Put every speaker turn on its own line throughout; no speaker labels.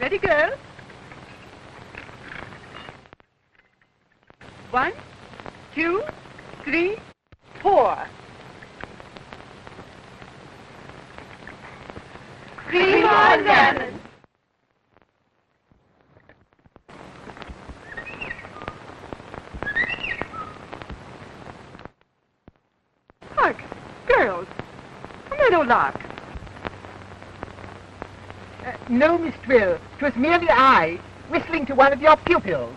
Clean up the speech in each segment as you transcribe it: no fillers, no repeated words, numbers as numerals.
Steady, girls. 1, 2, 3, 4. 3 more lemons. Hark, girls. A meadowlark.
No, Miss Twill. 'Twas merely I, whistling to one of your pupils.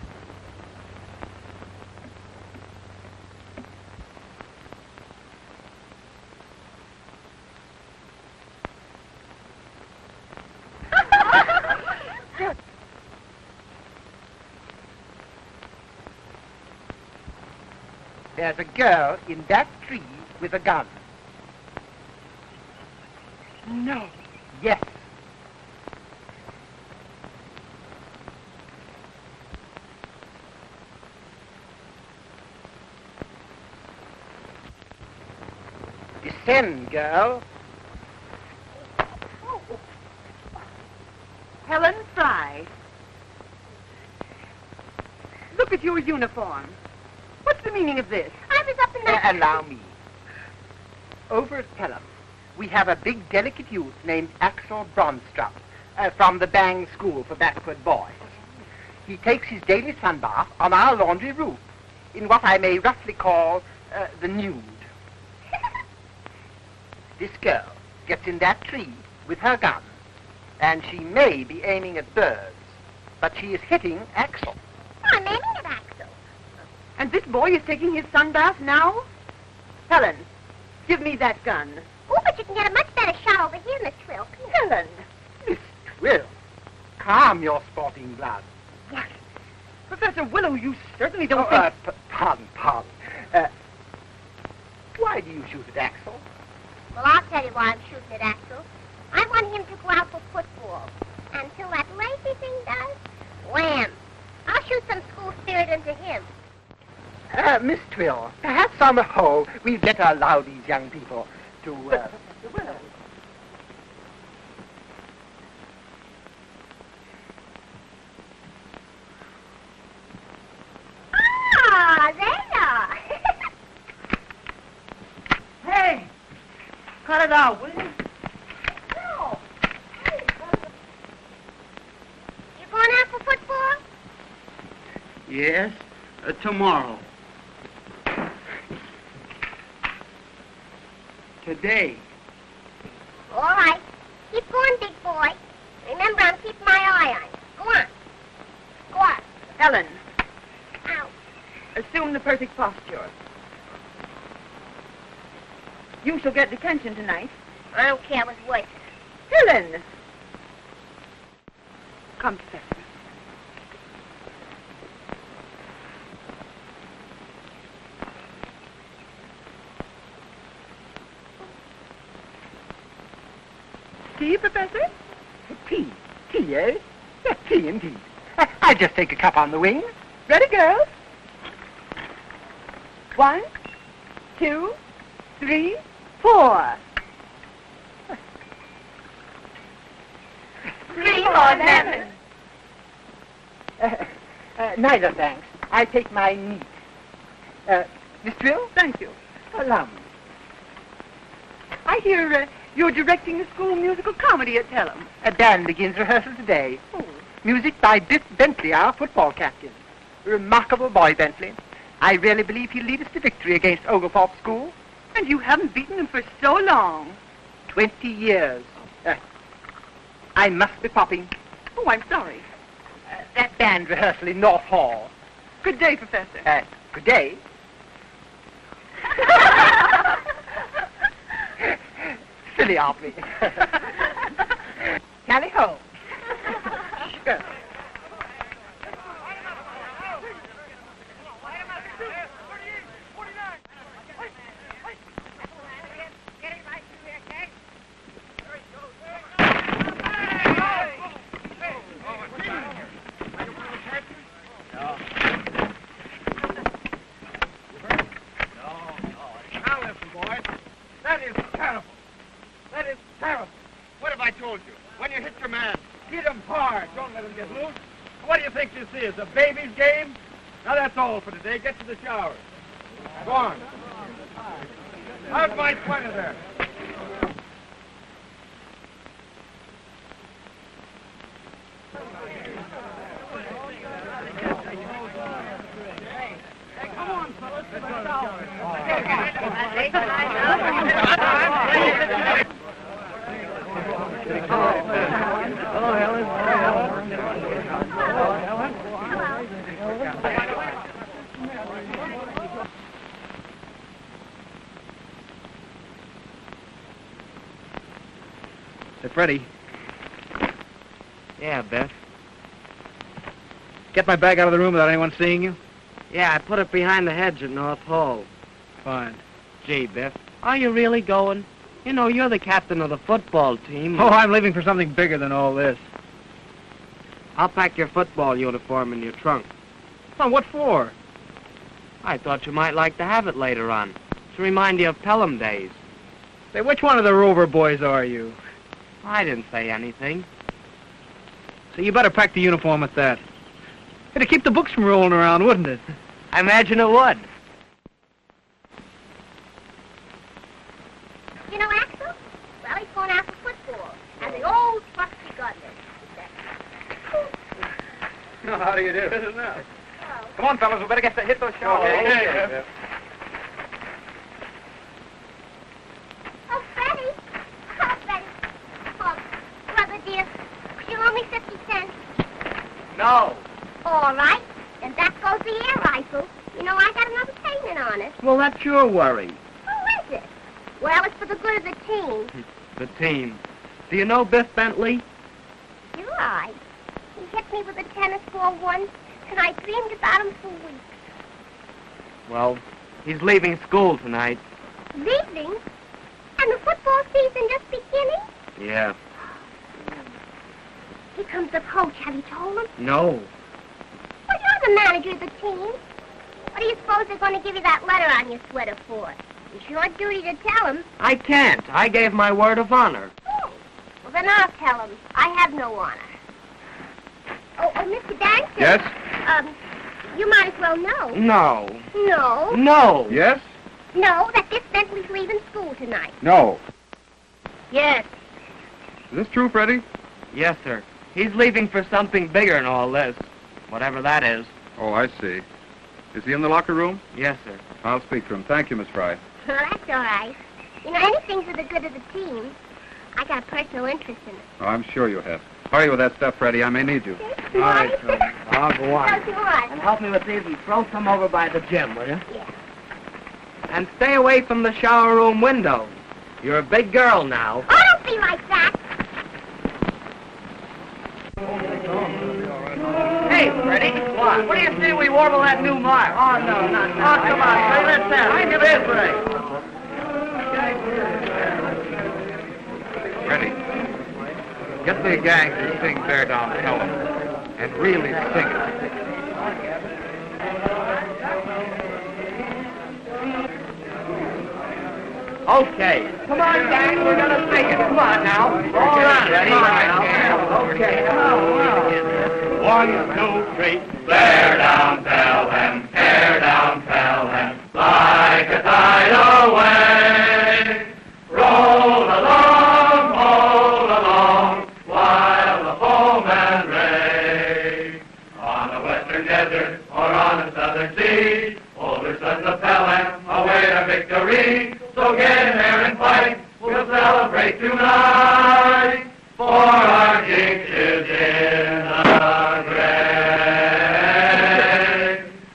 There's a girl in that tree with a gun.
No.
Yes. Descend, girl.
Helen Fry. Look at your uniform. What's the meaning of this?
I was up in that...
Allow me. Over at Pelham, we have a big, delicate youth named Axel Bronstrup from the Bang School for Backward Boys. He takes his daily sunbath on our laundry roof in what I may roughly call the nude. This girl gets in that tree with her gun, and she may be aiming at birds, but she is hitting Axel.
I'm aiming at Axel.
And this boy is taking his sunbath now? Helen, give me that gun.
Oh, but you can get a much better shot over here, Miss Twill.
Helen.
Miss Twill, calm your sporting blood.
What? Professor Willow, you certainly don't think...
Pardon. Why do you shoot at Axel?
Well, I'll tell you why I'm shooting at Axel. I want him to go out for football. Until that lazy thing does, wham! I'll shoot some school spirit into him.
Miss Twill, perhaps on the whole, we'd better allow these young people to,
Ah, there are.
Hey! Cut it out, will you?
No. You going out for football?
Yes, tomorrow. Today.
All right. Keep going, big boy. Remember, I'm keeping my eye on you. Go on. Go on.
Helen,
Ow.
assume the perfect posture. You shall get detention tonight.
I don't care what's worse.
Helen! Come, Professor. Tea, Professor?
Tea, eh? Yes, tea indeed. I'll just take a cup on the wing.
Ready, girls? 1, 2, 3, 4. 3 more lemons.
Neither, thanks. I'll take my neat. Miss Twill?
Thank you.
Allow me.
I hear you're directing a school musical comedy at Pelham.
A band begins rehearsal today.
Oh.
Music by Biff Bentley, our football captain. Remarkable boy, Bentley. I really believe he'll lead us to victory against Oglethorpe School.
And you haven't beaten him for so long.
20 years. I must be popping.
Oh, I'm sorry.
That band rehearsal in North Hall.
Good day, Professor.
Good day. Silly, aren't we? Tally ho. Sure.
That is terrible. That is terrible. What have I
I told you. When you hit your man, hit him hard. Don't let him get loose. What do you think this is, a baby's game? Now, that's all for today. Get to the showers. Go on. How's my sweater there? Come on, fellas.
Hello, Helen.
Hey, Freddie.
Yeah, Beth.
Get my bag out of the room without anyone seeing you?
Yeah, I put it behind the hedge at North Hall.
Fine.
Gee, Beth, are you really going? You know, you're the captain of the football team.
Oh, I'm leaving for something bigger than all this.
I'll pack your football uniform in your trunk.
Oh, what for?
I thought you might like to have it later on, to remind you of Pelham days.
Say, which one of the Rover boys are you?
I didn't say anything.
So you better pack the uniform at that. It'd keep the books from rolling around, wouldn't it?
I imagine it would.
You know, Axel? Well, he's going out for football. And the old trusty gunner.
How do you do?
Oh.
Come on, fellas. We better hit those showers. Okay.
Oh, Freddie. Oh, Freddie. Oh, brother dear. You owe me 50 cents.
No.
All right. And that goes the air rifle. You know, I got another payment on it.
Well, that's your worry.
Who is it? Well, it's for the good of the team.
The team. Do you know Biff Bentley?
Do I? He hit me with a tennis ball once, and I dreamed about him for weeks.
Well, he's leaving school tonight.
Leaving? And the football season just beginning?
Yeah.
Here comes the coach. Have you told him?
No.
Well, you're the manager of the team. What do you suppose they're going to give you that letter on your sweater for? It's your duty to tell him.
I can't. I gave my word of honor.
Oh. Well, then I'll tell him. I have no honor. Oh, Mr. Danson.
Yes?
You might as well know.
No.
No.
No.
Yes?
No, that this Bentley's leaving school tonight.
No.
Yes.
Is this true, Freddie?
Yes, sir. He's leaving for something bigger than all this. Whatever that is.
Oh, I see. Is he in the locker room?
Yes, sir.
I'll speak to him. Thank you, Miss Fry.
Well, that's all right. You know, anything for the good of the team. I got a personal interest in it.
Oh, I'm sure you have. Hurry with that stuff, Freddie. I may need you.
All right, son. I'll go on.
So do I.
And help me with these and throw some over by the gym, will you?
Yeah.
And stay away from the shower room window. You're a big girl now.
Oh, don't be like that.
Hey, Freddie. What do you say we warble that new march? Oh, no, not now. Oh, come on, Freddie. Let's have it. Give it, Freddie.
Freddie, get the gang to sing Bear Down Pelham. And really sing it.
Okay. Come on, gang. We're going to sing it. Come on now. All right. Ready? Come on now. Okay. Come on.
1, 2, 3. Bear down Pelham, tear down Pelham, like a tidal wave. Roll along, while the foemen rage. On a western desert or on a southern sea, older sons of Pelham await a victory. So get in there and fight, we'll celebrate tonight, for our king is in the grave.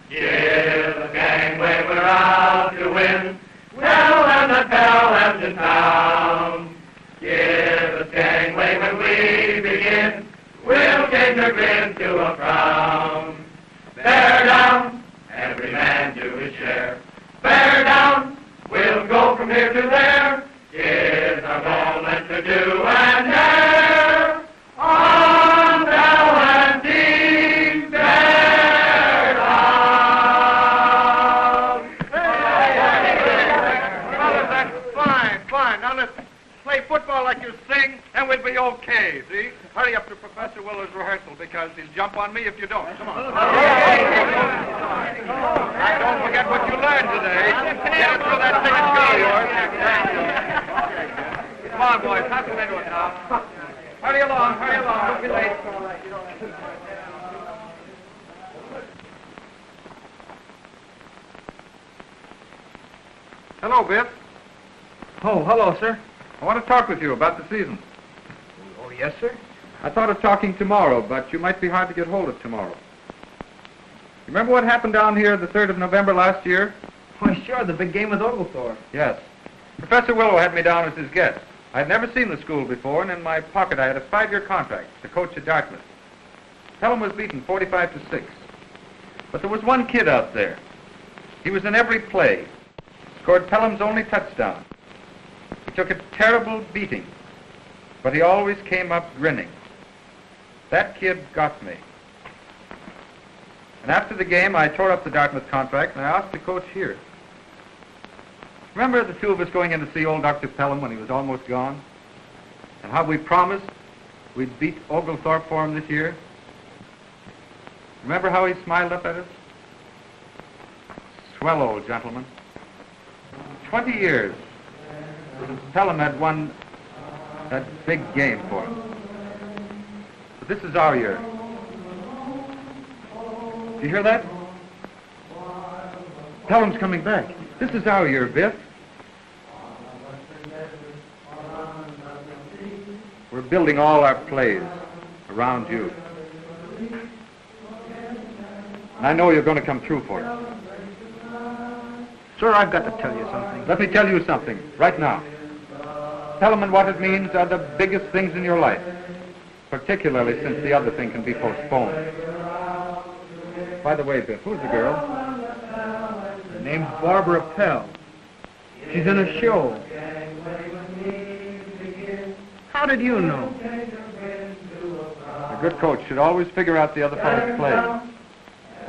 Give the gangway, we're out to win. Tell them that Pelham's in town. Give us gangway when we begin. We'll change their grin to a frown. Bear down, every man do his share. Bear down, we'll go from here to there. It's our moment to do and dare. On Pelham team, bear down.
Fellas, that's fine. Now let's play football like you sing, and
then we'll be okay, see? Hurry up to Professor Willer's rehearsal because he'll jump on me if you don't. Come on. Now, don't forget what you learned today. Get it through that thick skull of yours. Come on, boys. Pass them into it now. Hurry along. Don't be late. Hello, Biff.
Oh, hello, sir.
I want to talk with you about the season.
Oh, yes, sir?
I thought of talking tomorrow, but you might be hard to get hold of tomorrow. Remember what happened down here the 3rd of November last year?
Why, sure, the big game with Oglethorpe.
Yes. Professor Willow had me down as his guest. I'd never seen the school before, and in my pocket I had a 5-year contract to coach at Dartmouth. Pelham was beaten 45-6. But there was one kid out there. He was in every play. Scored Pelham's only touchdown. He took a terrible beating, but he always came up grinning. That kid got me. And after the game, I tore up the Dartmouth contract, and I asked to coach here. Remember the two of us going in to see old Dr. Pelham when he was almost gone? And how we promised we'd beat Oglethorpe for him this year? Remember how he smiled up at us? Swell old gentleman. 20 years since Pelham had won that big game for him. But this is our year. Do you hear that? Pelham's coming back. This is our year, Biff. We're building all our plays around you. And I know you're going to come through for it.
Sir, I've got to tell you something.
Let me tell you something, right now. Pelham and what it means are the biggest things in your life, particularly since the other thing can be postponed. By the way, Biff, who's the girl?
Her name's Barbara Pell. She's in a show. How did you know?
A good coach should always figure out the other fellow's play.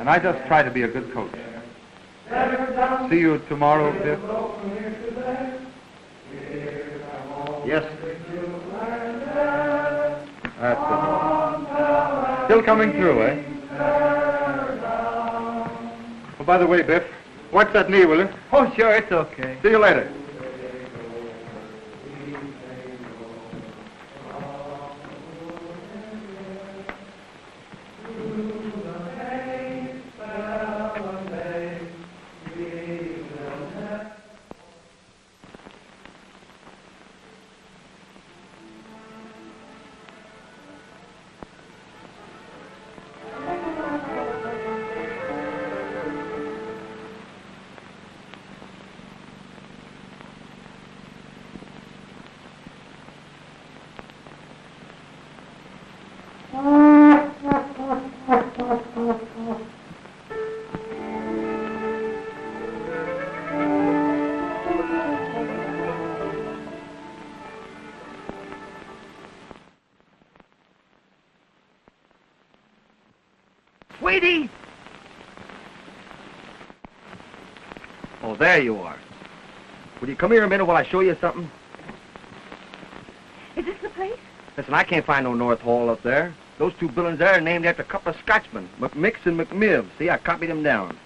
And I just try to be a good coach. See you tomorrow, Biff?
Yes.
That's it. Still coming through, eh? Oh, by the way, Biff, watch that knee, will you?
Oh, sure, it's okay.
See you later.
Sweetie!
Oh, there you are. Will you come here a minute while I show you something?
Is this the place?
Listen, I can't find no North Hall up there. Those two buildings there are named after a couple of Scotchmen, McMix and McMiv. See, I copied them down.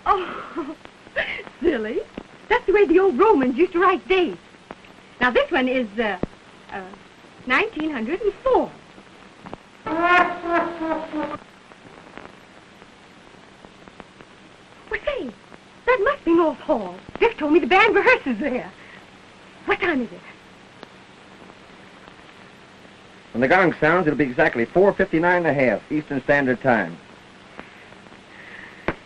Oh, silly. That's the way the old Romans used to write dates. Now, this one is, 1904. Well, say, that must be North Hall. Dick told me the band rehearses there. What time is it?
When the gong sounds, it'll be exactly 4:59 and a half, Eastern Standard Time.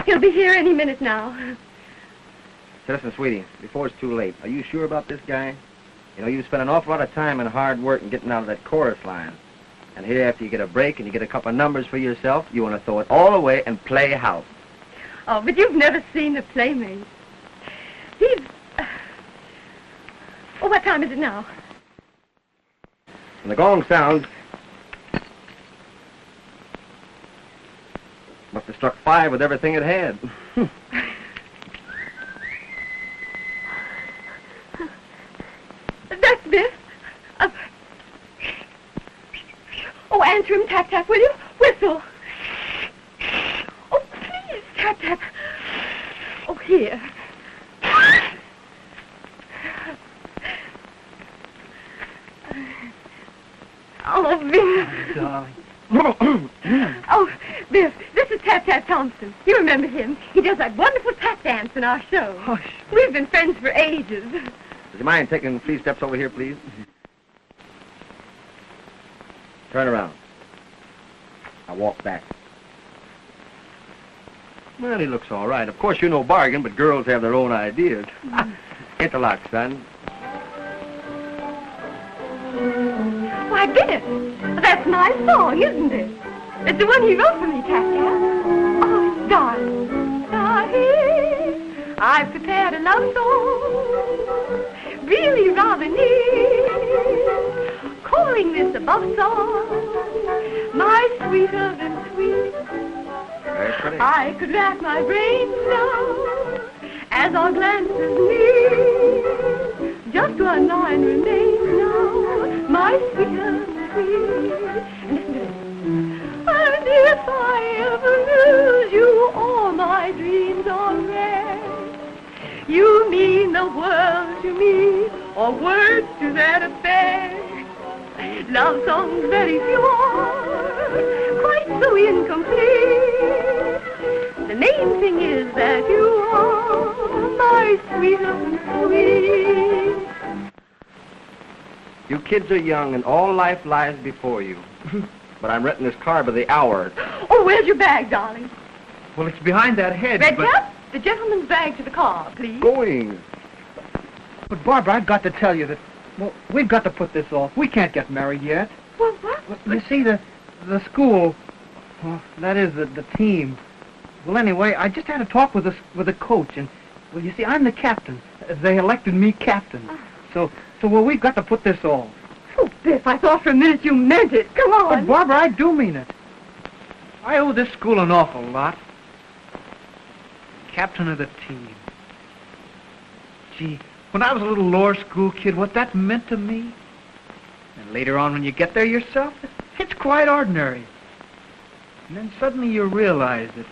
He'll be here any minute now.
So listen, sweetie, before it's too late, are you sure about this guy? You know, you spend an awful lot of time and hard work in getting out of that chorus line. And here, after you get a break and you get a couple of numbers for yourself, you want to throw it all away and play house.
Oh, but you've never seen the Playmate. He's... Oh, what time is it now?
When the gong sounds, must have struck 5 with everything it had.
Biff? Oh, answer him, tap, tap, will you? Whistle. Oh, please, tap, tap. Oh, here. Oh, Biff.
Darling.
Oh, Biff, this is Tap Tap Thompson. You remember him. He does that wonderful tap dance in our show.
Hush.
We've been friends for ages.
Would you mind taking 3 steps over here, please? Turn around. Now walk back. Well, he looks all right. Of course, you're no bargain, but girls have their own ideas. Interlock, son.
Why, Biff, that's my song, isn't it? It's the one he wrote for me, Tap Tap. Oh, darling, darling, I've prepared a love song, really rather neat, calling this a love song, my sweeter than sweet.
Very pretty.
I could rack my brains now as our glances meet. Just one line remains now, my sweeter than sweet. And listen to this. And if I ever lose you, all my dreams are wrecked. You mean the world to me, or words to that effect. Love songs very few are quite so incomplete. The main thing is that you are my sweeter than sweet.
You kids are young, and all life lies before you. But I'm renting this car by the hour.
Oh, where's your bag, darling?
Well, it's behind that hedge,
Red Cap, the gentleman's bag to the car, please.
Going.
But, Barbara, I've got to tell you that, well, we've got to put this off. We can't get married yet.
Well, what?
Well, you see, the school, well, that is, the team. Well, anyway, I just had a talk with the coach, and, well, you see, I'm the captain. They elected me captain. So, well, we've got to put this off.
Oh, Biff, I thought for a minute you meant it. Come on.
But, Barbara, I do mean it. I owe this school an awful lot. Captain of the team. Gee, when I was a little lower school kid, what that meant to me. And later on, when you get there yourself, it's quite ordinary. And then suddenly you realize that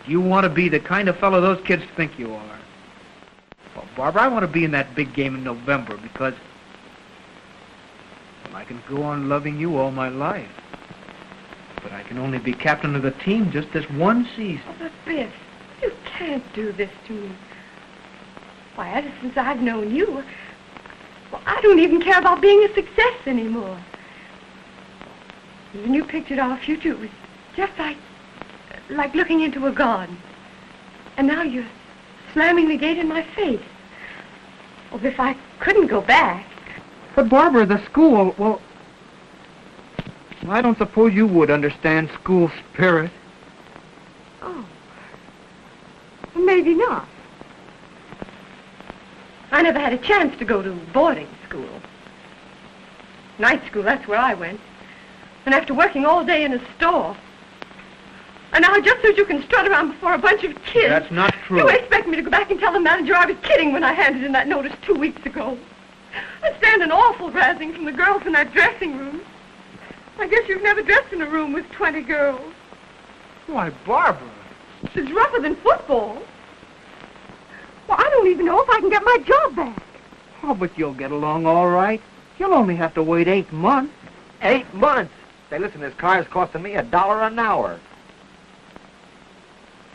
you want to be the kind of fellow those kids think you are. Well, Barbara, I want to be in that big game in November because I can go on loving you all my life. But I can only be captain of the team just this one season.
Oh, but Biff, you can't do this to me. Why, ever since I've known you, well, I don't even care about being a success anymore. When you pictured our future, it was just like looking into a garden. And now you're slamming the gate in my face. Oh, if I couldn't go back.
But, Barbara, the school, well, I don't suppose you would understand school spirit.
Oh. Well, maybe not. I never had a chance to go to boarding school. Night school, that's where I went. And after working all day in a store. And now just so you can strut around before a bunch of kids.
That's not true.
You expect me to go back and tell the manager I was kidding when I handed in that notice 2 weeks ago. I stand an awful razzing from the girls in that dressing room. I guess you've never dressed in a room with 20 girls.
Why, Barbara.
It's rougher than football. Well, I don't even know if I can get my job back.
Oh, but you'll get along all right. You'll only have to wait 8 months.
8 months? Say, listen, this car's costing me $1 an hour.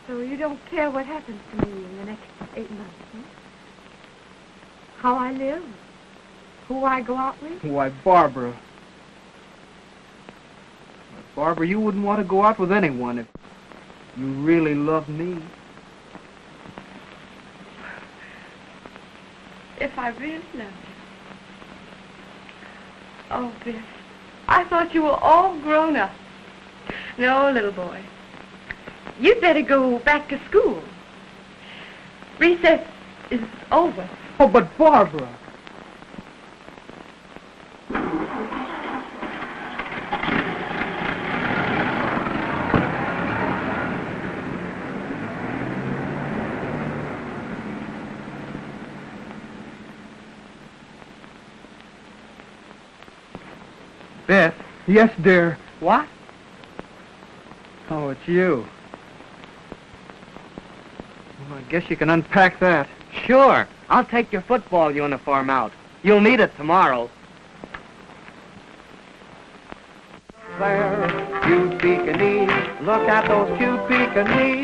So you don't care what happens to me in the next 8 months, huh? How I live? Who I go out with?
Why, Barbara. Barbara, you wouldn't want to go out with anyone if you really loved me.
If I really loved you. Oh, Biff, I thought you were all grown up. No, little boy. You'd better go back to school. Recess is over.
Oh, but Barbara.
Beth. Yes, dear.
What?
Oh, it's you. Well, I guess you can unpack that.
Sure. I'll take your football uniform out. You'll need it tomorrow.
There, cute Pekingese. Look at those cute Pekingese.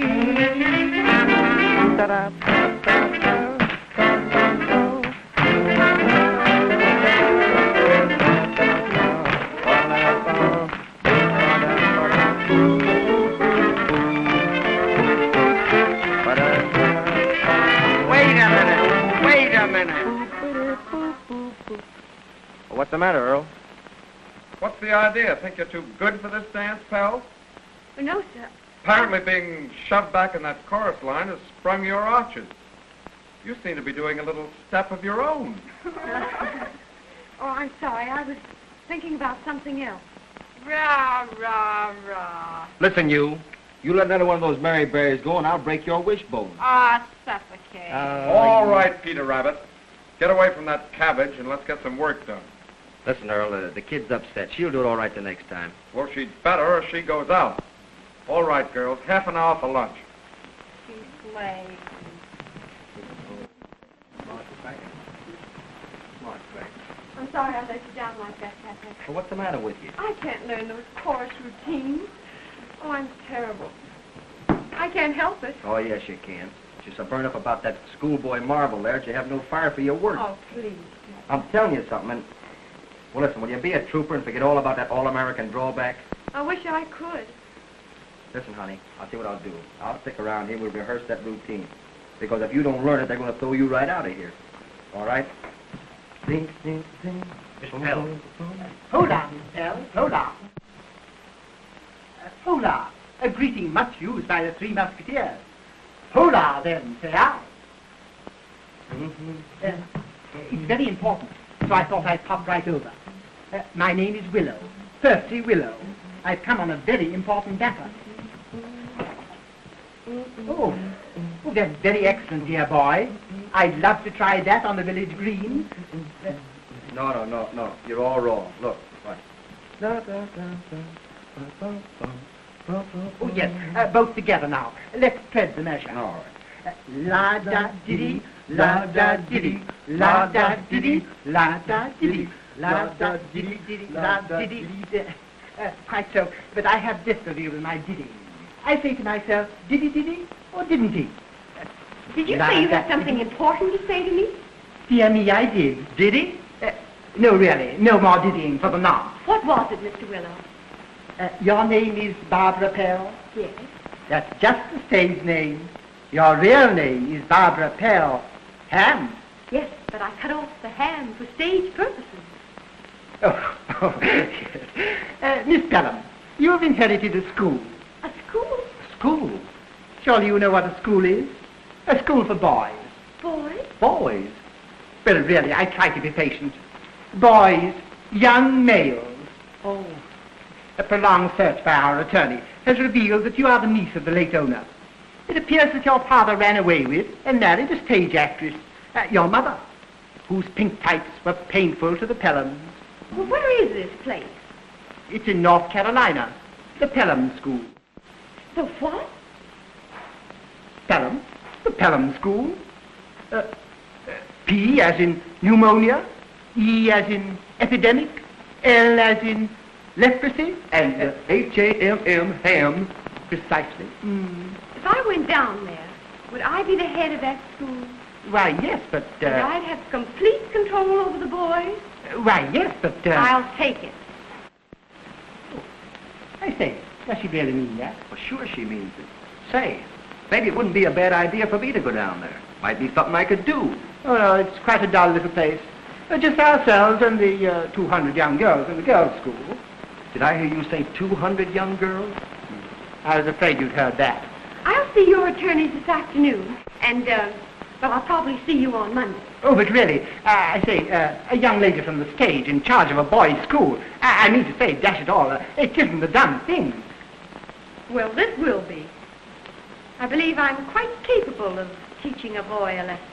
Wait a minute.
What's the matter, Earl?
What's the idea? Think you're too good for this dance, pal?
No, sir.
Apparently being shoved back in that chorus line has sprung your arches. You seem to be doing a little step of your own.
Oh, I'm sorry. I was thinking about something else.
Rah, rah, rah.
Listen, you. You let another one of those Mary Berries go, and I'll break your wishbone.
Ah, suffocate.
All right, Peter Rabbit. Get away from that cabbage and let's get some work done.
Listen, Earl, the kid's upset. She'll do it all right the next time.
Well, she'd better or she goes out. All right, girls. Half an hour for lunch.
She's late.
I'm sorry I let you down like that, Papa.
Well, what's the matter with you?
I can't learn those chorus routines. Oh, I'm terrible. I can't help it.
Oh, yes, you can. You're so burned up about that schoolboy marvel there that you have no fire for your work.
Oh, please.
I'm telling you something, and... Well, listen, will you be a trooper and forget all about that all-American drawback?
I wish I could.
Listen, honey, I'll see what I'll do. I'll stick around here. We'll rehearse that routine. Because if you don't learn it, they're going to throw you right out of here. All right? Sing, sing, sing.
Mr. Pell. Hold on, Mr. Pell. Hold on. Hola, a greeting much used by the Three Musketeers. Hola, then, say I. It's very important, so I thought I'd pop right over. My name is Willow, Percy Willow. I've come on a very important matter. Oh, that's very excellent, dear boy. I'd love to try that on the village green.
No. You're all wrong. Look, watch.
Oh, yes, both together now. Let's tread the measure.
All right.
La-da-diddy, la-da-diddy, la-da-diddy, la-da-diddy, la-da-diddy, la-da-diddy. Quite so, but I have difficulty with my diddy. I say to myself, diddy-diddy or didn't he?
Did you say you had something important to say to me?
Dear me, I did. Did he? No, really, no more diddying for the nonce.
What was it, Mr. Willow?
Your name is Barbara Pell?
Yes.
That's just the stage name. Your real name is Barbara Pell Ham.
Yes, but I cut off the ham for stage purposes.
Oh. Miss Pelham, you have inherited a school.
A school?
School? Surely you know what a school is? A school for boys.
Boys?
Boys? Well, really, I try to be patient. Boys, young males.
Oh.
A prolonged search by our attorney has revealed that you are the niece of the late owner. It appears that your father ran away with and married a stage actress, your mother, whose pink tights were painful to the Pelhams.
Well, where is this place?
It's in North Carolina, the Pelham School.
The what?
Pelham, the Pelham School. P as in pneumonia, E as in epidemic, L as in leprosy, and H-A-M-M, ham, precisely.
If I went down there, would I be the head of that school?
Why, yes, but...
And I'd have complete control over the boys?
Why, yes, but...
I'll take it.
Oh, I say, does she really mean that?
Well, sure she means it. Say, maybe it wouldn't be a bad idea for me to go down there. Might be something I could do.
Oh, no, it's quite a dull little place. Just ourselves and the 200 young girls in the girls' school.
Did I hear you say 200 young girls?
I was afraid you'd heard that.
I'll see your attorneys this afternoon, and, well, I'll probably see you on Monday.
Oh, but really, I say, a young lady from the stage in charge of a boys' school. I mean to say, dash it all, it isn't the done thing.
Well, this will be. I believe I'm quite capable of teaching a boy a lesson.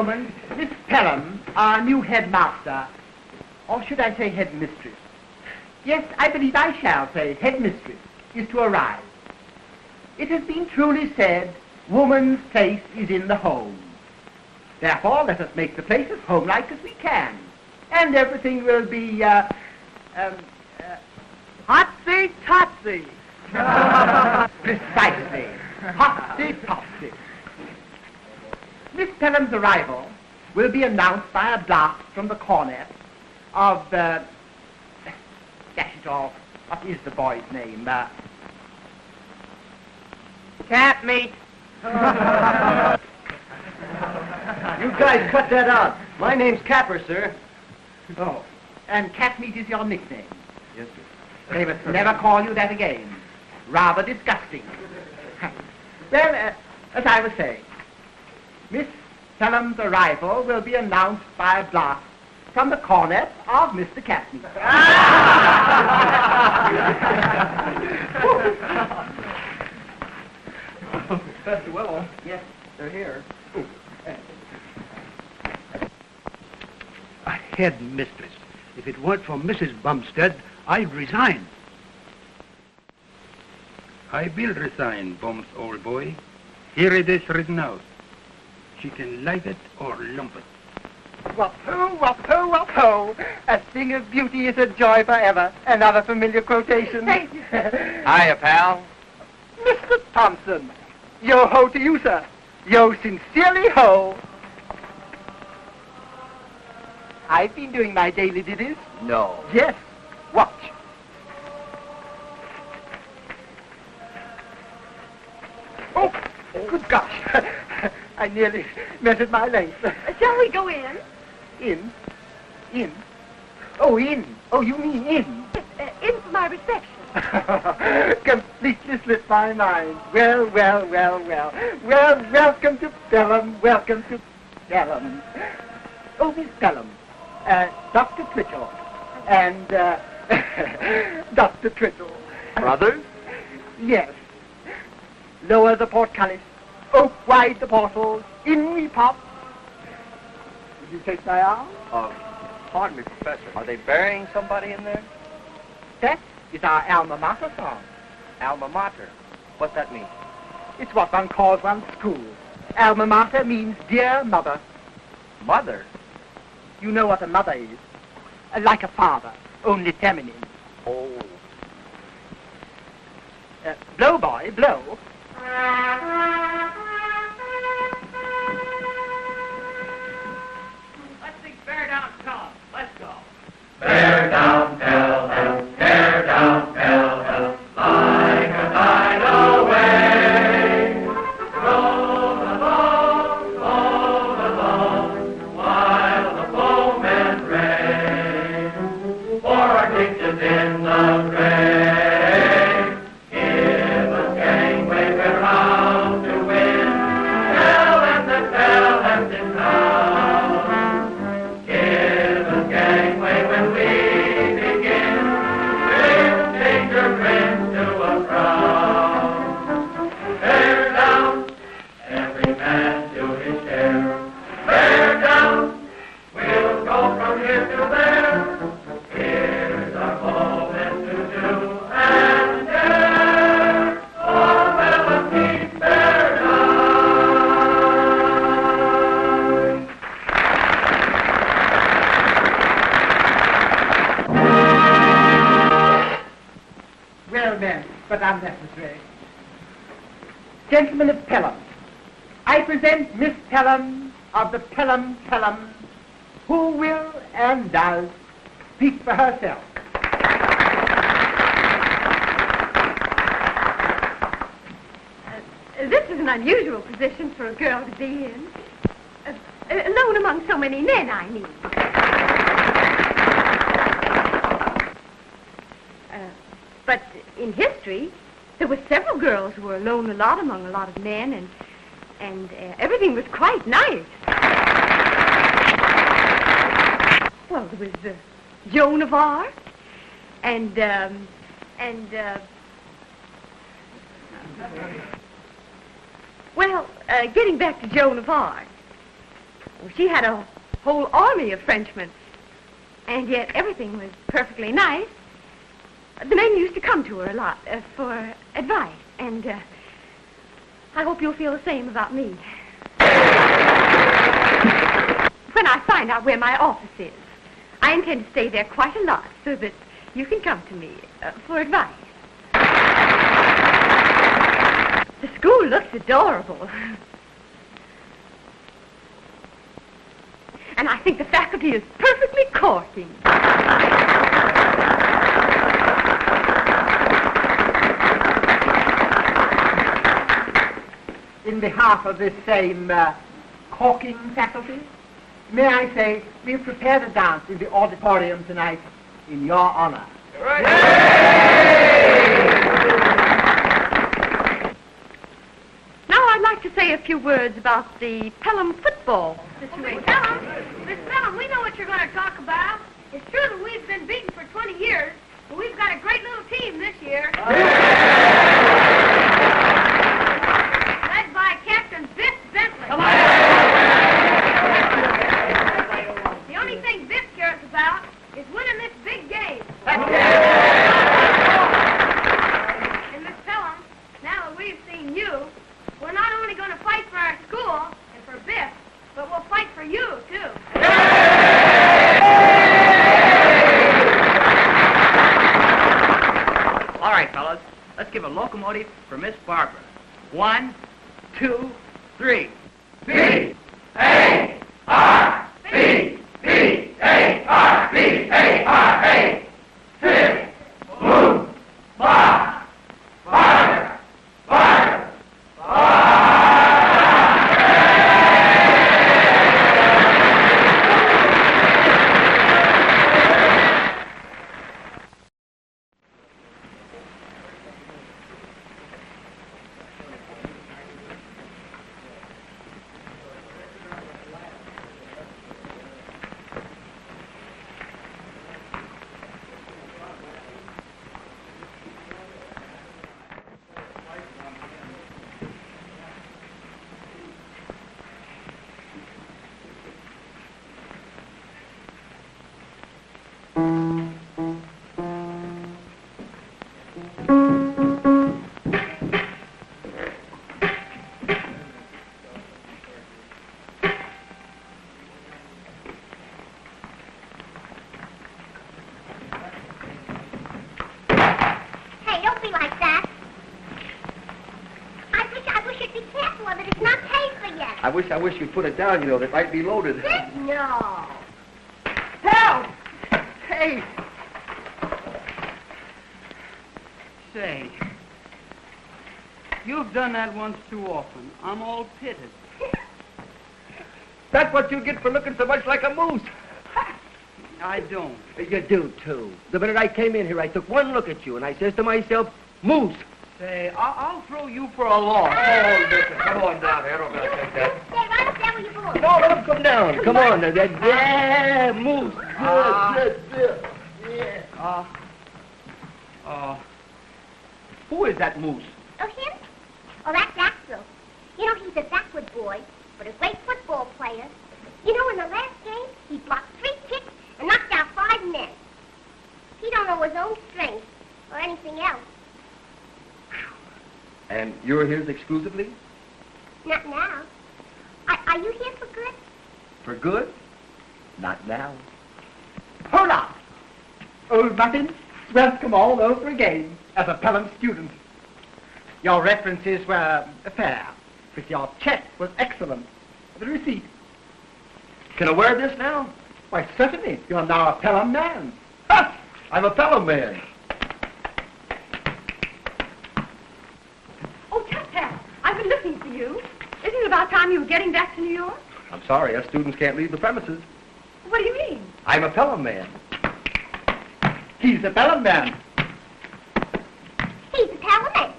moment, Miss Pelham, our new headmaster, or should I say headmistress? Yes, I believe I shall say headmistress, is to arrive. It has been truly said, woman's place is in the home. Therefore, let us make the place as homelike as we can, and everything will be,
Hotsy-totsy.
precisely, hotsy-totsy. Miss Pelham's arrival will be announced by a blast from the cornet of, dash it all, what is the boy's name?
Cat meat.
You guys cut that out. My name's Capper, sir.
Oh, and Catmeat is your nickname.
Yes, sir.
They must never call you that again. Rather disgusting. Well, as I was saying, Miss Pelham's arrival will be announced by a blast from the cornet of Mr. Catmeat.
Professor Willow,
Yes.
they're here. A headmistress. If it weren't for Mrs. Bumstead, I'd resign.
I will resign, Bum's old boy. Here it is written out. She can like it or lump it.
Whoop-hoo, whoop-hoo, whoop-hoo. A thing of beauty is a joy forever. Another familiar quotation.
Thank you.
Hiya, pal.
Mr. Thompson, yo-ho to you, sir. Yo sincerely ho. I've been doing my daily ditties.
No.
Yes. Watch. Oh, good gosh. I nearly measured my length.
Shall we go in?
In? In? Oh, in. Oh, you mean in?
In for my reception.
Completely slipped my mind. Well, well, well, well. Well, welcome to Pelham. Welcome to Pelham. Oh, Miss Pelham. Dr. Twitchell. And, Dr. Twitchell.
Brothers?
Yes. Lower the portcullis. Open wide the portals. In we pop. Did you take my arm?
Pardon me, Professor. Are they burying somebody in there?
That is our alma mater song.
Alma mater. What's that mean?
It's what one calls one's school. Alma mater means dear mother.
Mother?
You know what a mother is. Like a father, only feminine.
Oh.
Blow, boy, blow.
Let's sing Bear Down Pelham. Let's go.
Bear down, Pelham, tear down, Pelham, like a tidal wave. Roll along, while the foemen rage. For our kitchen's in the grave. Give us gangway, we're out to win. Pelham and Pelham's in town. Give us gangway when we begin. We'll take your friends to a crowd. Bear down, every man to his share. Bear down, we'll go from here to there. Here's our moment to do and dare. Oh, well, let's keep bear down.
Well then, but unnecessary. Gentlemen of Pelham, I present Miss Pelham of the Pelham, who will and does speak for herself.
This is an unusual position for a girl to be in. Alone among so many men, I mean. But in history, there were several girls who were alone a lot among a lot of men, and everything was quite nice. Well, there was Joan of Arc, and well, getting back to Joan of Arc. She had a whole army of Frenchmen. And yet everything was perfectly nice. The men used to come to her a lot for advice. And I hope you'll feel the same about me. When I find out where my office is, I intend to stay there quite a lot so that you can come to me for advice. The school looks adorable. And I think the faculty is perfectly corking.
In behalf of this same corking faculty, may I say we've prepared a dance in the auditorium tonight in your honor.
Right.
Now I'd like to say a few words about the Pelham football situation.
Miss Pelham, we know what you're going to talk about. It's true that we've been beaten for 20 years, but we've got a great little team this year. Led by Captain Biff Bentley.
Come on.
The only thing Biff cares about is winning this big game. And Miss Pelham, now that we've seen you, we're not only going to fight for our school and for Biff, but we'll fight for you, too.
All right, fellas. Let's give a locomotive for Miss Barbara. 1, 2, 3.
B-A-R-B, B-A-R-B-A-R-A. Biff, boom, ba, Barbara, Barbara,
Hey, don't be like that. I wish you'd be careful of it. It's not paid for yet.
I wish you'd put it down, you know, that might be loaded.
No.
Help! Hey!
Say, you've done that once too often. I'm all pitted.
That's what you get for looking so much like a moose.
I don't.
You do, too. The minute I came in here, I took one look at you, and I says to myself, moose.
Say, I'll throw you for a loss.
Oh, listen, come on down here. Don't gotta take that.
Stay right up there where you belong.
No, let him come down. Come on. Yeah, moose. Good. Yeah.
Who is that moose?
Oh, him? Oh, that's Axel. You know, he's a backward boy, but a great football player. You know, in the last game, he blocked 3 kicks and knocked out 5 men. He don't know his own strength or anything else.
And you're his exclusively?
Not now. Are you here for good?
For good? Not now.
Hold on! Old Muffin, welcome all over again as a Pelham student. Your references were fair, but your check was excellent. The receipt.
Can I wear this now?
Why, certainly. You're now a Pelham man.
Ha! I'm a Pelham man.
Oh, Tut-Tat, I've been looking for you. Isn't it about time you were getting back to New York?
I'm sorry, us students can't leave the premises.
What do you mean?
I'm a Pelham man.
He's a Pelham man.
He's a Pelham.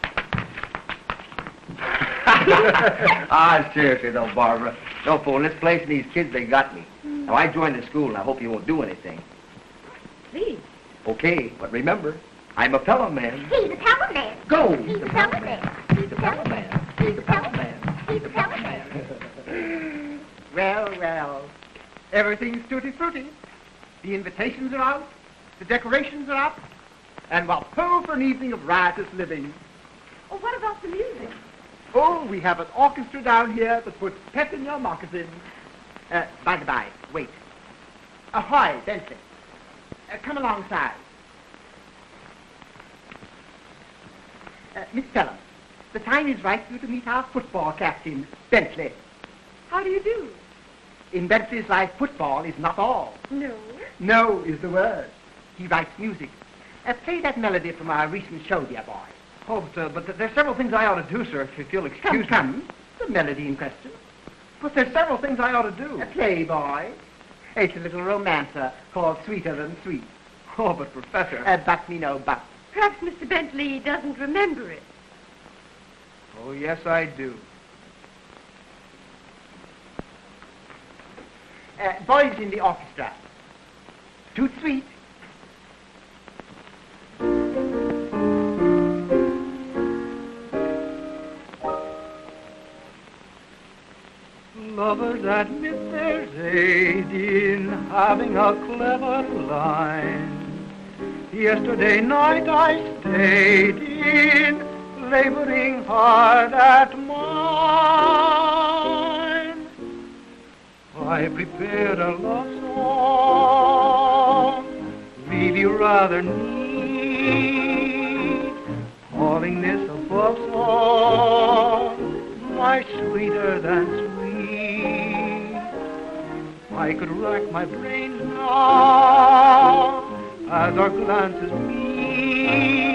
Seriously though, Barbara. No, fool, this place and these kids, they got me. Now, I joined the school, and I hope you won't do anything.
Please.
Okay, but remember, I'm a Pelham man.
He's a Pelham man.
Go!
He's a Pelham man. He's a Pelham man. He's a Pelham man. He's a Pelham man.
Well, well. Everything's tutti-frutti. The invitations are out. The decorations are up. And what ho for an evening of riotous living.
Oh, what about the music?
Oh, we have an orchestra down here that puts pep in your moccasins. By the by, wait. Ahoy, Bentley. Come alongside. Miss Pelham, the time is right for you to meet our football captain, Bentley.
How do you do?
In Bentley's life, football is not all.
No.
No is the word. He writes music. Play that melody from our recent show, dear boy.
Oh, but there's several things I ought to do, sir, if you feel excused.
Come. The melody in question.
But there's several things I ought to do.
Play, boy. It's a little romancer called Sweeter Than Sweet.
Oh, but Professor...
But me no but.
Perhaps Mr. Bentley doesn't remember it.
Oh, yes, I do.
Boys in the orchestra. Toot sweet.
Lovers admit there's aid in having a clever line. Yesterday night I stayed in, laboring hard at mine. I prepared a love song, really rather neat, calling this a love song, my sweeter than sweet. I could rack my brains now as our glances meet.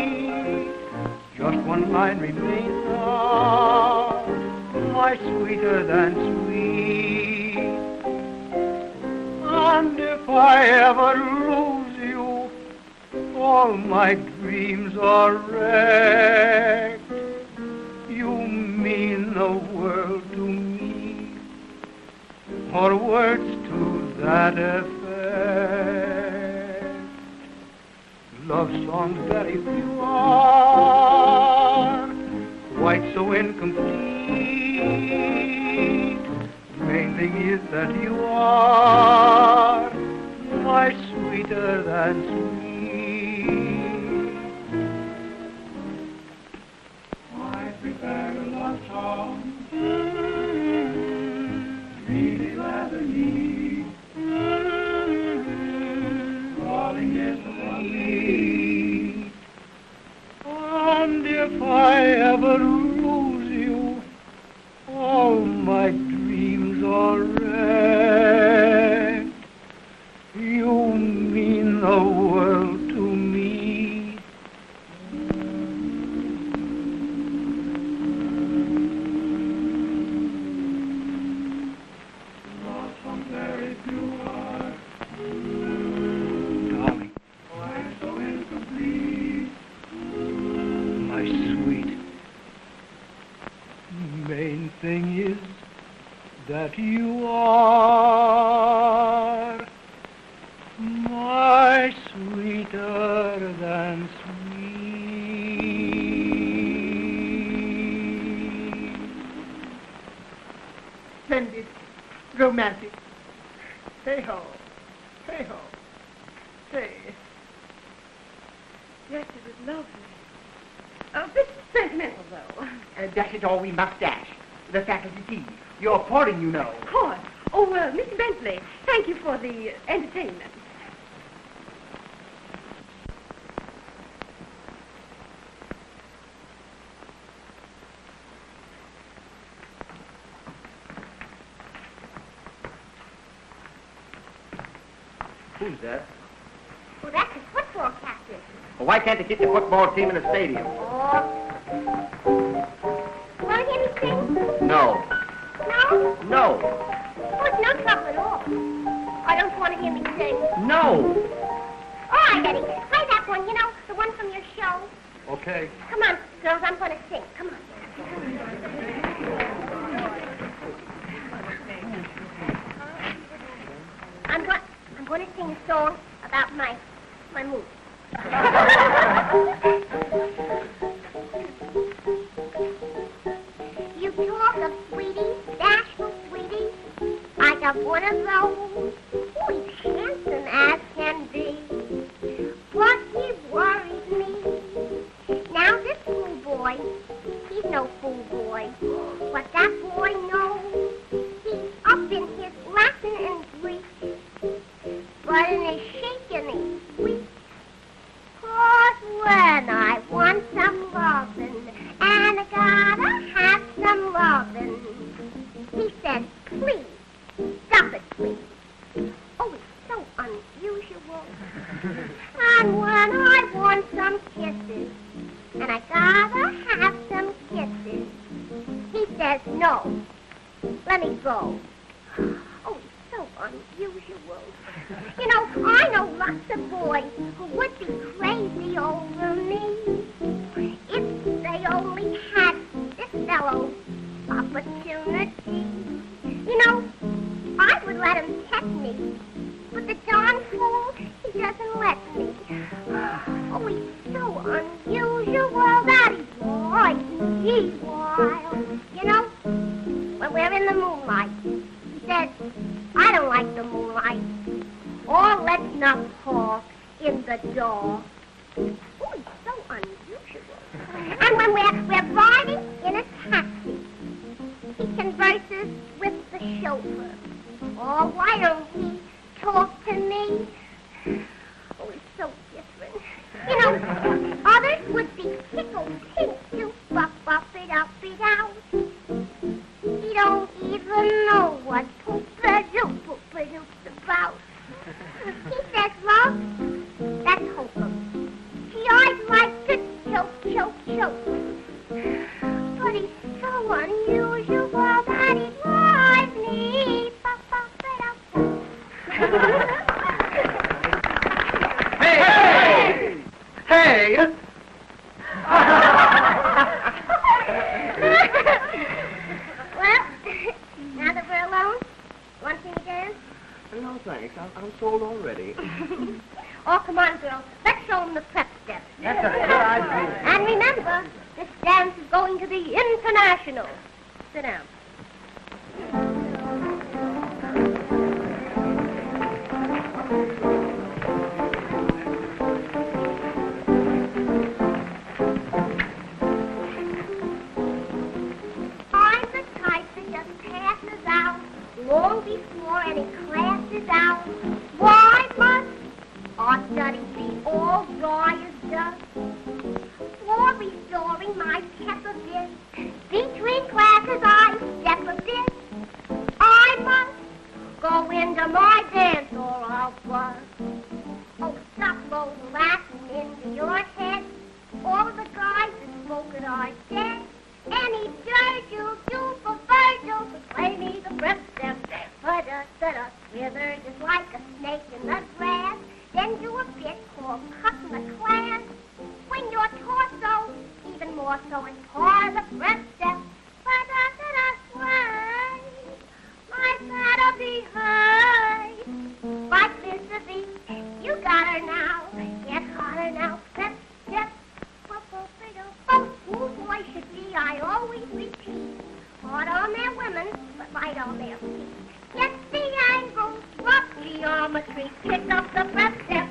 Just one line remains now, my sweeter than sweet. And if I ever lose you, all my dreams are wrecked. You mean the world to me, or words to that effect. Love songs very few are quite so incomplete. Main thing is that you are my sweeter than sweet. I prepared a love song, really rather neat, calling it sweet. And if I ever lose you, all my dreams are wrecked. You mean the world to me. Lost from very few hearts, darling, why so incomplete? My sweet. Main thing is that you are my sweeter than sweet.
Splendid. Romantic. Hey-ho. Hey-ho. Hey.
Yes, it was lovely. A bit sentimental, though.
Dash it all, we must dash. The faculty tea. You're pouring, you know.
Of course. Oh, Mr. Bentley, thank you for the entertainment.
Who's that?
Well, that's the football captain.
Well, why can't they get the football team in the stadium?
Oh. Want to hear me sing?
No.
No?
No.
Oh, it's no trouble at all. I don't want to hear me sing.
No.
All right, Eddie. Play that one, you know, the one from your show.
Okay.
Come on, girls, I'm going to sing. Come on. I'm going to sing a song about my mood. You talk of sweeties, bashful sweeties. I up one of those. Oh, he's handsome as can be. But he worries me. Now this fool boy, he's no fool boy. But that boy knows he's up in his Latin and Greek. But in his shaking he's weak. 'Cause when I want some lovin', and I gotta have some lovin', he says, please, stop it, please. Oh, it's so unusual. And when I want some kisses, and I gotta have some kisses, he says, no, let me go. Oh, it's so unusual. You know, I know lots of boys who would be crazy over me if they only had this fellow's opportunity. You know, I would let him test me, but the darn fool, he doesn't let me. Oh, he's so unusual that he drives me wild. You know, when we're in the moonlight, he says, I don't like the moonlight. Or let's not talk in the dark. Oh, he's so unusual. And when we're riding in a taxi, he converses with the chauffeur. Oh, why don't he talk to me? Oh, he's so different. You know, others would be tickled pink to buff it up it out. He don't even know what poop-a-doop-a-doop's about. He says, love, that's hopeless. Gee, I'd like to choke. But he's so unusual that he drives me
Hey!
Well, now that we're alone, want to sing again?
No, thanks. I'm sold already.
Oh, come on, girls. Let's show them the prep steps.
That's a good idea.
And remember, this dance is going to be international. Sit down. I'm the type that just passes out long before any class is out. Why must our studies be all dry as dust? For restoring my step a bit, between classes I step a bit. I must go into my dance or I'll bust. Oh, stop loading Latin into your head. All of the guys that smoke it are dead. Any dirt you do for Virgil to play me the breath step. Da-da-da-da, wither just like a snake in the grass. Then do a bit called cutting the class. Swing your torso, even more so as part of the breath step. Da-da-da-da, sway, like that'll be high. Like this to be, you got her now, get hotter now, step, step. Who boy should be, I always repeat. Hard on their women, but light on their feet. Get the angle, rough geometry, pick up the breath step.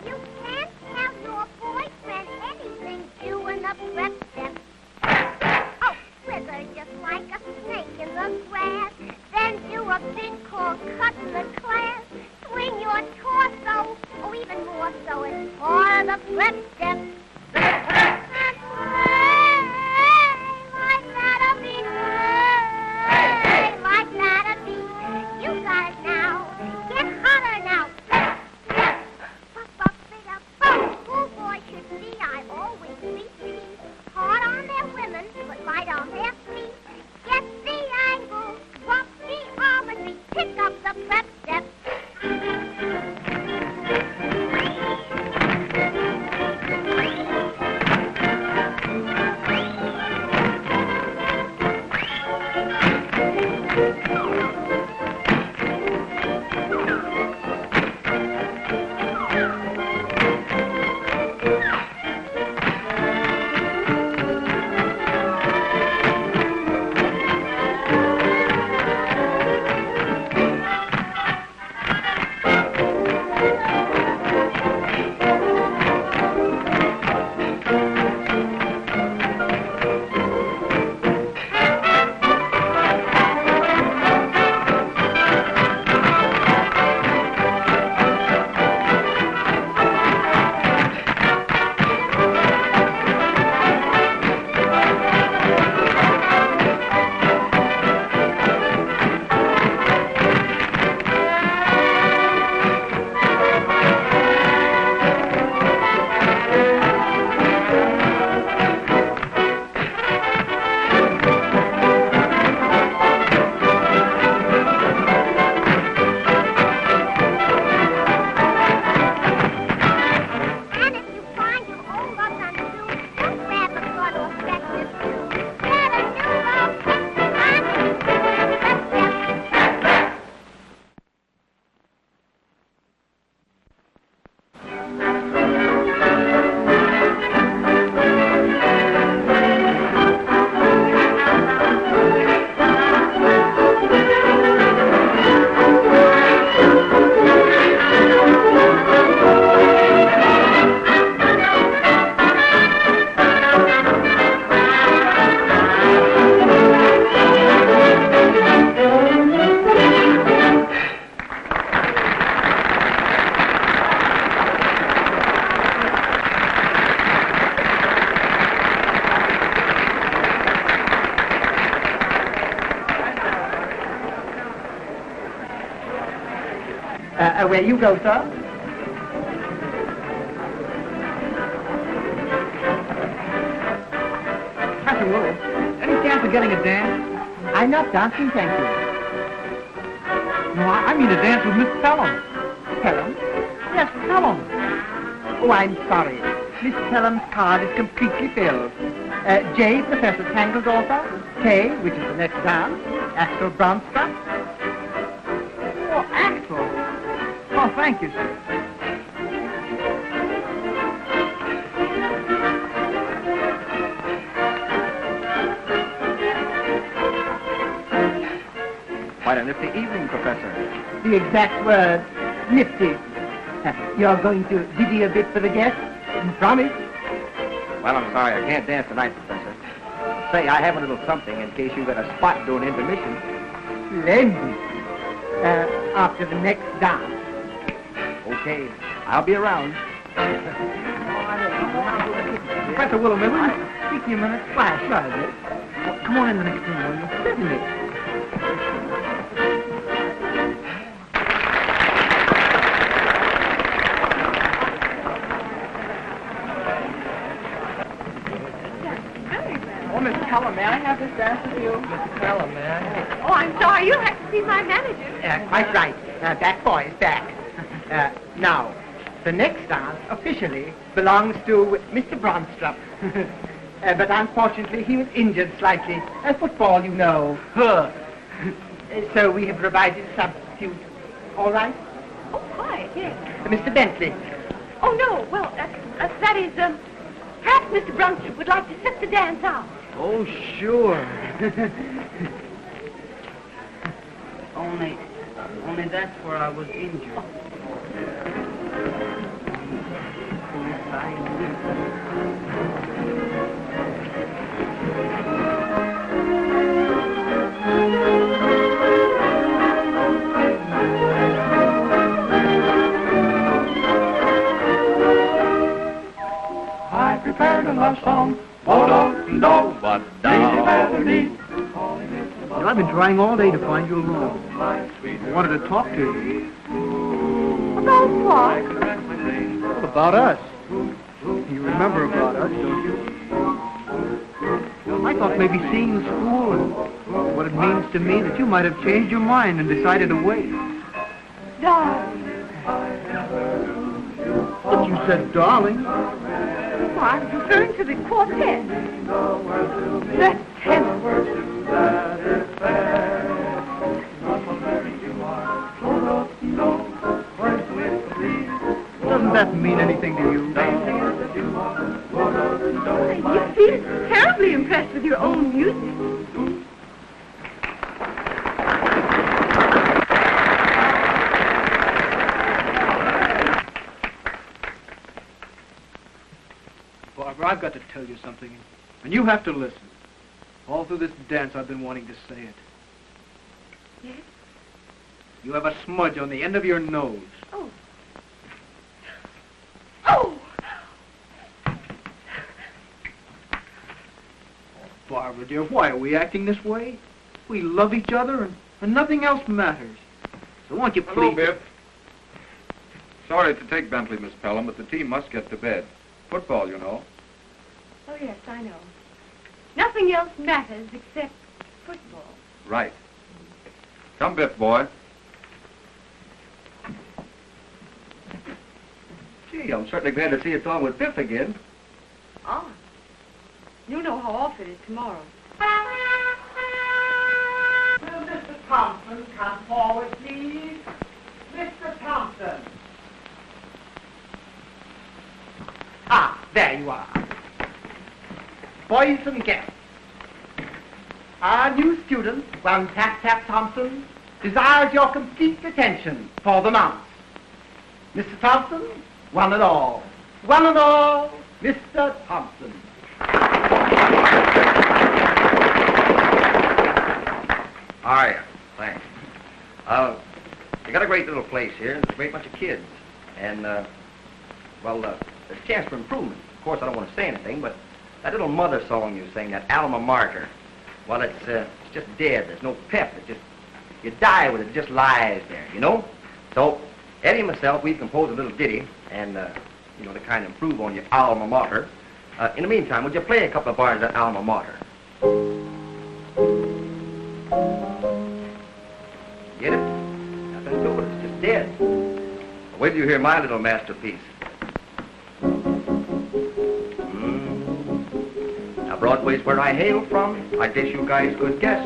You can't tell your boyfriend anything doing the breath step. Oh, slither just like a snake in the grass. Then do a bit called cutting the class. Swing your torso, or even more so as part of the breath step. And sway, like that'll be high, like that'll be. You got it now. Get hotter now. Who boy should be, I always repeat. Hard on their women, but light on their feet. Get the angle, drop the geometry, pick up the prep step.
Where you go, sir?
Professor Willow, any chance of getting a dance?
I'm not dancing, thank you.
No, I mean a dance with Miss Pelham.
Pelham?
Yes, Pelham.
Oh, I'm sorry. Miss Pelham's card is completely filled. J, Professor Tangledorfer. K, which is the next dance. Axel Bronstrup.
Oh, Axel. Oh, thank you, sir.
Quite a nifty evening, Professor.
The exact word, nifty. You're going to ditty a bit for the guests? You promise?
Well, I'm sorry, I can't dance tonight, Professor. Say, I have a little something in case you got a spot during intermission.
Splendid. After the next dance.
Okay, I'll be around.
Professor Willow, may we speak to you a minute?
Why, sure.
Come on in the next room, will you?
Certainly.
Oh, Miss Keller, may I have this dance with you?
Mr. Pelham, man.
Oh, I'm sorry. You have to see my manager.
Quite right. That boy is back. Now, the next dance officially belongs to Mr. Bronstrup. But unfortunately, he was injured slightly. Football, you know. So we have provided a substitute. All right?
Oh, quite, yes.
Mr. Bentley.
Oh, no. Well, that is, perhaps Mr. Brunstrom would like to set the dance out.
Oh, sure. Only that's where I was injured.
I prepared a love song. Do, but down.
I've been trying all day to find you alone. I wanted to talk to you.
About what?
Well, about us. You remember about us, don't you? I thought maybe seeing the school and what it means to me that you might have changed your mind and decided to wait.
Darling.
But you said darling.
Oh, I'm referring to the quartet. The tenor.
Doesn't that mean anything to you?
You seem terribly impressed with your own music.
Barbara, I've got to tell you something, and you have to listen. All through this dance, I've been wanting to say it.
Yes?
You have a smudge on the end of your nose.
Oh. Oh!
Barbara, dear, why are we acting this way? We love each other, and nothing else matters. So won't you please...
Hello, Biff. Sorry to take Bentley, Miss Pelham, but the team must get to bed. Football, you know.
Oh, yes, I know. Nothing else matters except football.
Right. Come, Biff, boy.
Gee, I'm certainly glad to see you along with Biff again.
Oh. You know how off it is tomorrow.
Will Mr. Thompson come forward, please? Mr. Thompson. Ah, there you are. Boys and guests, our new student, one Tap Thompson, desires your complete attention for the nonce. Mr. Thompson, one and all, Mr. Thompson.
How are you? Thanks. You got a great little place here. There's a great bunch of kids. And, there's a chance for improvement. Of course, I don't want to say anything, but that little mother song you sang, that alma mater, well, it's just dead. There's no pep. You die with it. It just lies there, you know? So, Eddie and myself, we've composed a little ditty, and, you know, to kind of improve on your alma mater. In the meantime, would you play a couple of bars of alma mater? Get it? Nothing to it, it's just dead. Wait till you hear my little masterpiece. Now, Broadway's where I hail from. I guess you guys could guess.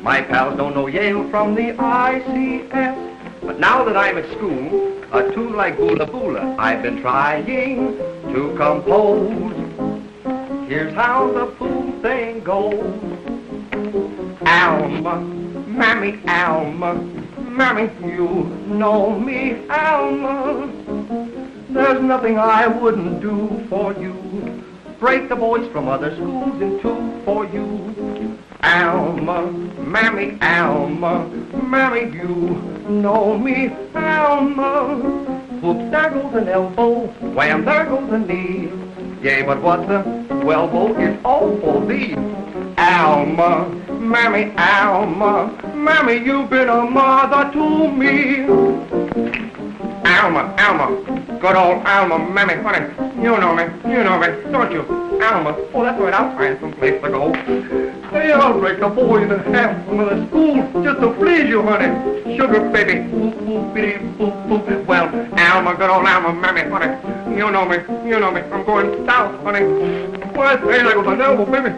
My pals don't know Yale from the ICS. But now that I'm at school, a tune like Boola Boola I've been trying to compose. Here's how the fool thing goes. Alma, Mammy Alma, Mammy, you know me, Alma. There's nothing I wouldn't do for you. Break the boys from other schools in two for you. Alma, Mammy Alma, Mammy, you know me, Alma. Whoops, there goes an elbow, wham, there goes a knee. Yea, but what the elbow is all for thee. Alma, Mammy Alma, Mammy, you've been a mother to me. Alma, Alma, good old Alma, Mammy, honey, you know me, don't you? Alma, oh, that's right, I'll find some place to go. Hey, I'll break the boys in half from the school just to please you, honey. Sugar baby, boop, boop, bitty, boop, boop. Well, Alma, good old Alma, Mammy, honey, you know me, I'm going south, honey. Well, hey, there goes an elbow, baby,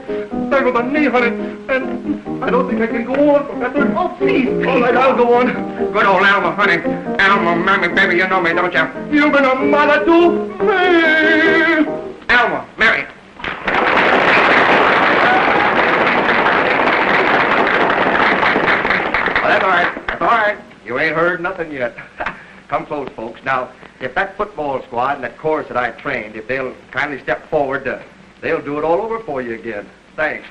there goes a knee, honey, and I don't think I can go on, Professor. Oh, please. All right, I'll go on. Good old Alma, honey, Alma, Mammy, baby, you know me, don't you? You've been a mother to me. Alma, Mary. Well, that's all right. You ain't heard nothing yet. Come close, folks. Now, if that football squad and that chorus that I trained, if they'll kindly step forward, they'll do it all over for you again. Thanks.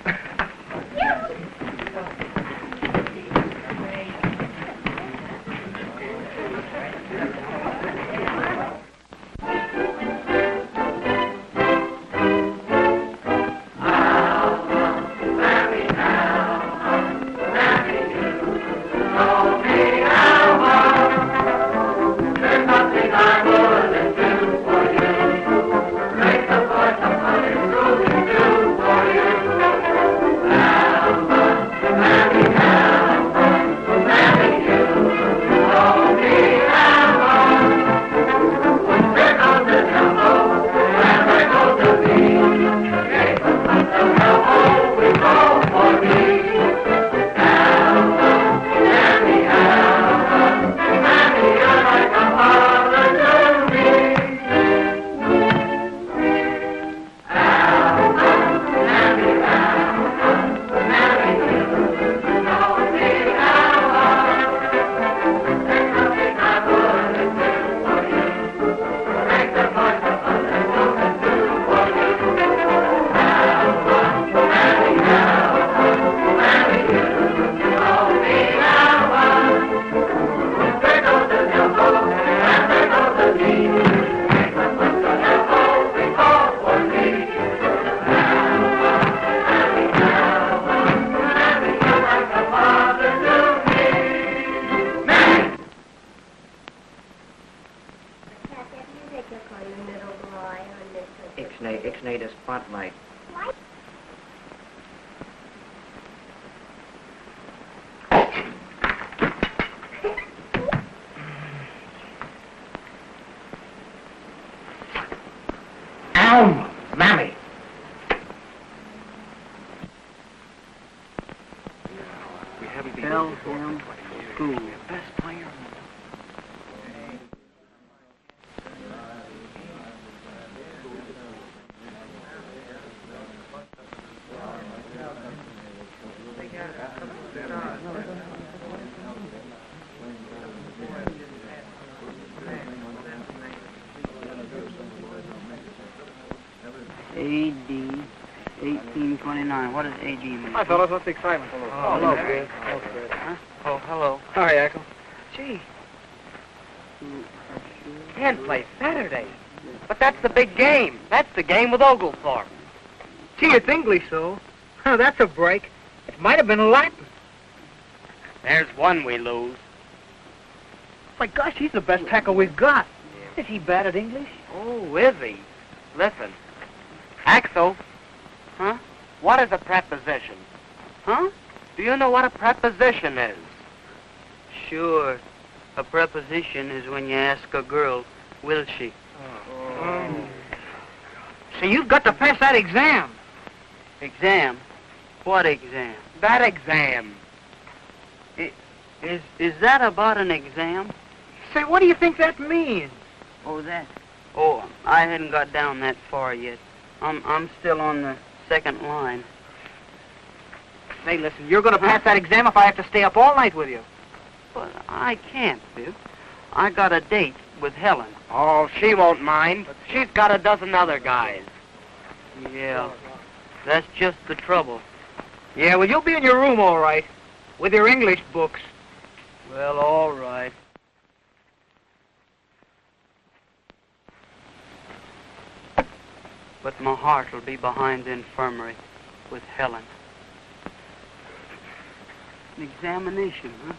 Ixnay the spotlight.
What?
Alma, Mammy.
We haven't been Bell Hill School. Best player. AD 1829. What does AD mean?
Hi, fellas. What's the excitement?
Hello,
Chris.
Huh? Oh, hello.
Hi, Axel.
Gee. Can't play Saturday. But that's the big game. That's the game with Oglethorpe.
Gee, it's English, so. Huh, that's a break. It might have been Latin.
There's one we lose.
My gosh, he's the best tackle we've got. Is he bad at English?
Oh, is he? Listen. Axel. Huh? What is a preposition? Huh? Do you know what a preposition is?
Sure. A preposition is when you ask a girl, will she?
So you've got to pass that exam.
Exam? What exam?
That exam.
Is that about an exam?
Say, what do you think that means?
Oh, that? Oh, I hadn't got down that far yet. I'm still on the second line.
Say, listen, you're going to pass that exam if I have to stay up all night with you.
But I can't, Biff. I got a date with Helen.
Oh, she won't mind. She's got a dozen other guys.
Yeah, that's just the trouble.
Yeah, well, you'll be in your room all right, with your English books.
Well, all right. But my heart will be behind the infirmary with Helen. An examination, huh?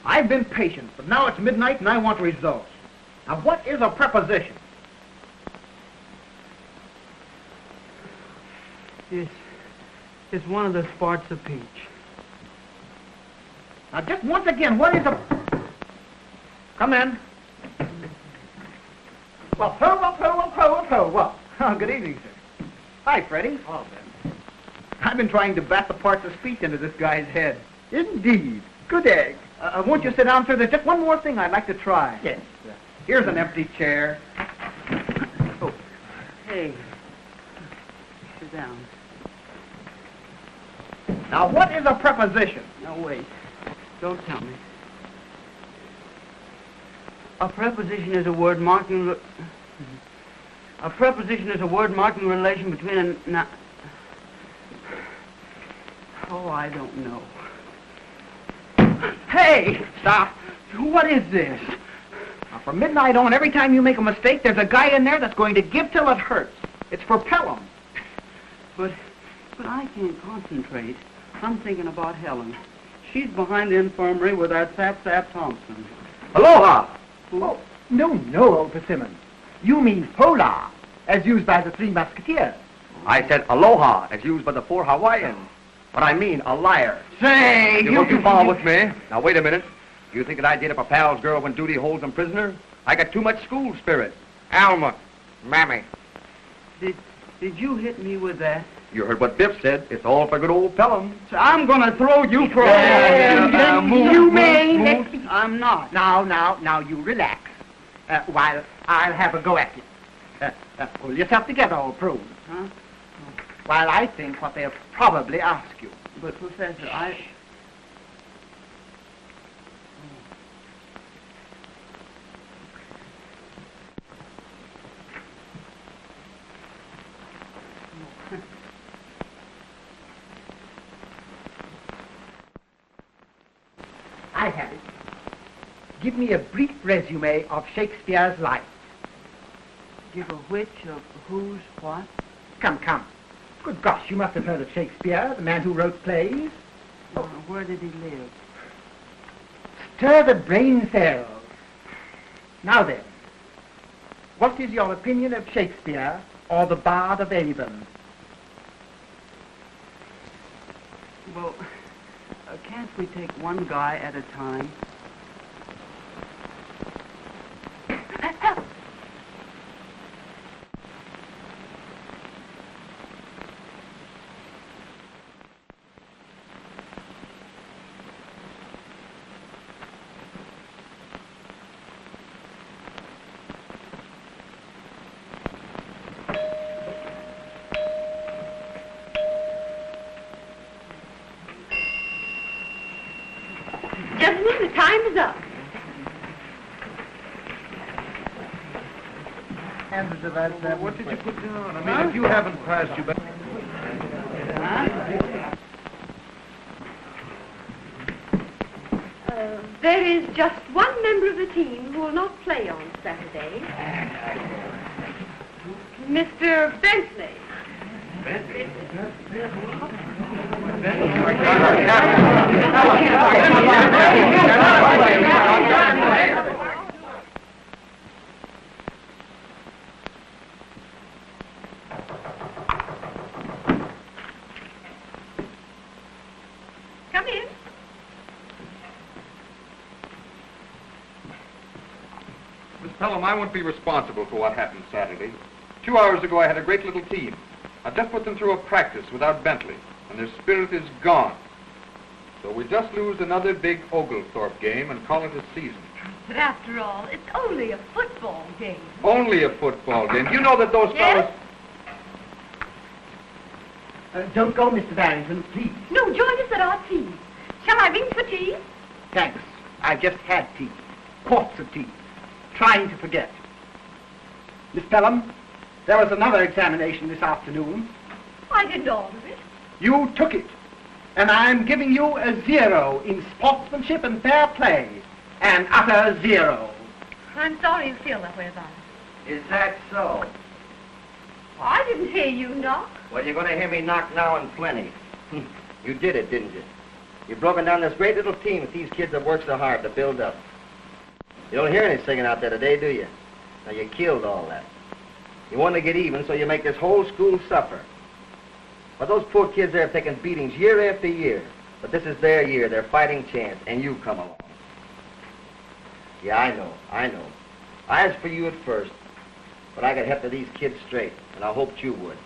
I've been patient, but now it's midnight and I want results. Now, what is a preposition?
It's one of the spots of peach.
Now, just once again, what is a... Come in. Well, Well, good evening, sir. Hi, Freddie. Oh, Ben. I've been trying to bat the parts of speech into this guy's head. Indeed. Good egg. Won't you sit down, sir? There's just one more thing I'd like to try. Yes. Here's an empty chair.
Oh. Hey. Sit down.
Now, what is a preposition?
Now, wait. Don't tell me. A preposition is a word marking... A preposition is a word marking relation between a... Oh, I don't know.
Hey! Stop. What is this? Now, from midnight on, every time you make a mistake, there's a guy in there that's going to give till it hurts. It's for Pelham.
But I can't concentrate. I'm thinking about Helen. She's behind the infirmary with that Sap Thompson.
Aloha! Oh, no, old Persimmon. You mean hola, as used by the Three Musketeers.
I said aloha, as used by the 4 Hawaiians. But I mean a liar.
Say,
You went too far with me. Now, wait a minute. You think that I did up a pal's girl when duty holds him prisoner? I got too much school spirit. Alma, Mammy.
Did you hit me with that?
You heard what Biff said. It's all for good old Pelham.
So I'm going to throw you for
You may.
I'm not.
Now, you relax. While I'll have a go at you. Pull yourself together, old prune.
Huh?
While I think what they'll probably ask you.
But, Professor,
I have it. Give me a brief resume of Shakespeare's life.
Give a which of whose what?
Come. Good gosh, you must have heard of Shakespeare, the man who wrote plays.
Where did he live?
Stir the brain cells. Now then, what is your opinion of Shakespeare or the Bard of Avon?
Well, can't we take one guy at a time?
Gentlemen, the time is up.
What did you put down? I mean, if you haven't passed, you better...
There is just one member of the team who will not play on Saturday. Mr. Bentley. Come in.
Miss Pelham, I won't be responsible for what happened Saturday. 2 hours ago, I had a great little team. I've just put them through a practice without Bentley, and their spirit is gone. So we just lose another big Oglethorpe game and call it a season.
But after all, it's only a football game.
Only a football game. You know that those fellows...
Don't go, Mr. Barrington, please.
No, join us at our tea. Shall I ring for tea?
Thanks. I've just had tea. Quarts of tea. Trying to forget. Miss Pelham, there was another examination this afternoon.
I didn't order it.
You took it. And I'm giving you a 0 in sportsmanship and fair play. An utter 0.
I'm sorry you feel that way about it.
Is that so?
I didn't hear you knock.
Well, you're going to hear me knock now and plenty. You did it, didn't you? You've broken down this great little team with these kids that work so hard to build up. You don't hear any singing out there today, do you? Now, you killed all that. You want to get even, so you make this whole school suffer. But those poor kids there have taken beatings year after year. But this is their year, their fighting chance, and you come along. Yeah, I know. I asked for you at first, but I got hep to these kids straight, and I hoped you would.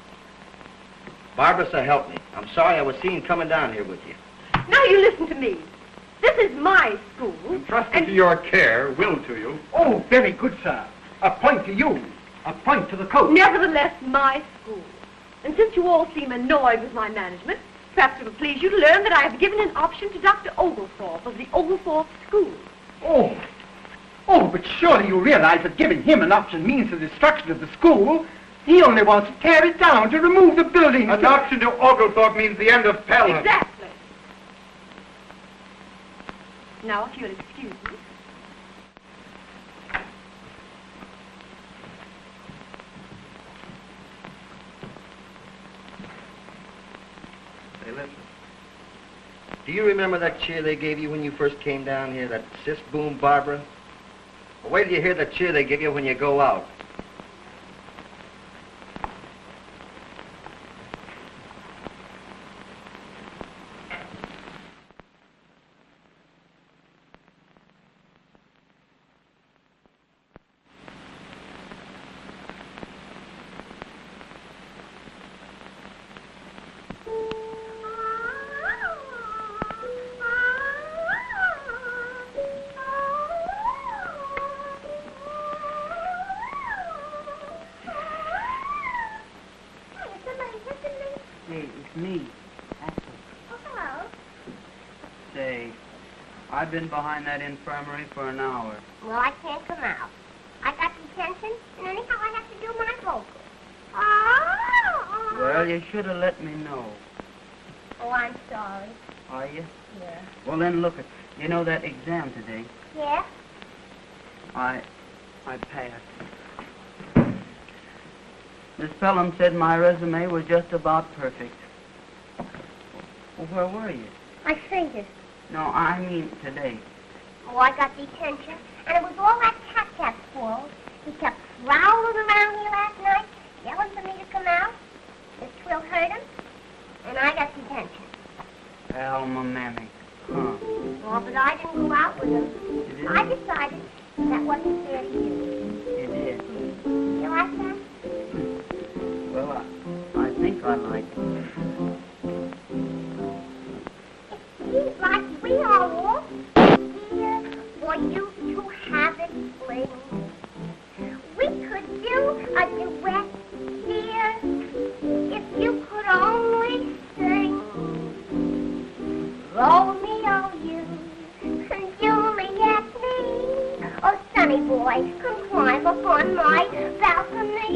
Barbara, so help me. I'm sorry I was seen coming down here with you.
Now you listen to me. This is my school.
Entrusted to your care, willed to you.
Oh, very good, sir. A point to you. A point to the coach.
Nevertheless, my school. And since you all seem annoyed with my management, perhaps it will please you to learn that I have given an option to Dr. Oglethorpe of the Oglethorpe School.
Oh, but surely you realize that giving him an option means the destruction of the school. He only wants to tear it down, to remove the buildings.
An option to Oglethorpe means the end of Pelham.
Exactly. Now, if you'll excuse me.
Hey, listen. Do you remember that cheer they gave you when you first came down here, that sis boom, Barbara? Well, wait till you hear the cheer they give you when you go out.
I've been behind that infirmary for an hour.
Well, I can't come out. I got detention, and anyhow I have to do my vocals.
Well, you should have let me know.
Oh, I'm sorry.
Are you?
Yeah.
Well, then look at, you know that exam today?
Yeah?
I passed. Miss Pelham said my resume was just about perfect. Well, where were you?
I fainted.
No, I mean today.
Oh, I got detention, and it was all that cat fault. He kept prowling around here last night, yelling for me to come out. This twill hurt him, and I got detention.
Alma Mammy. Huh.
Oh, but I didn't go out with him. I decided that wasn't fair to you.
You did?
You like that?
Well, I think I like it.
Seems like we are all here for you to have it fling. We could do a duet, dear, if you could only sing. Romeo, you, and Juliet, me. Oh, Sonny boy, come climb up on my balcony.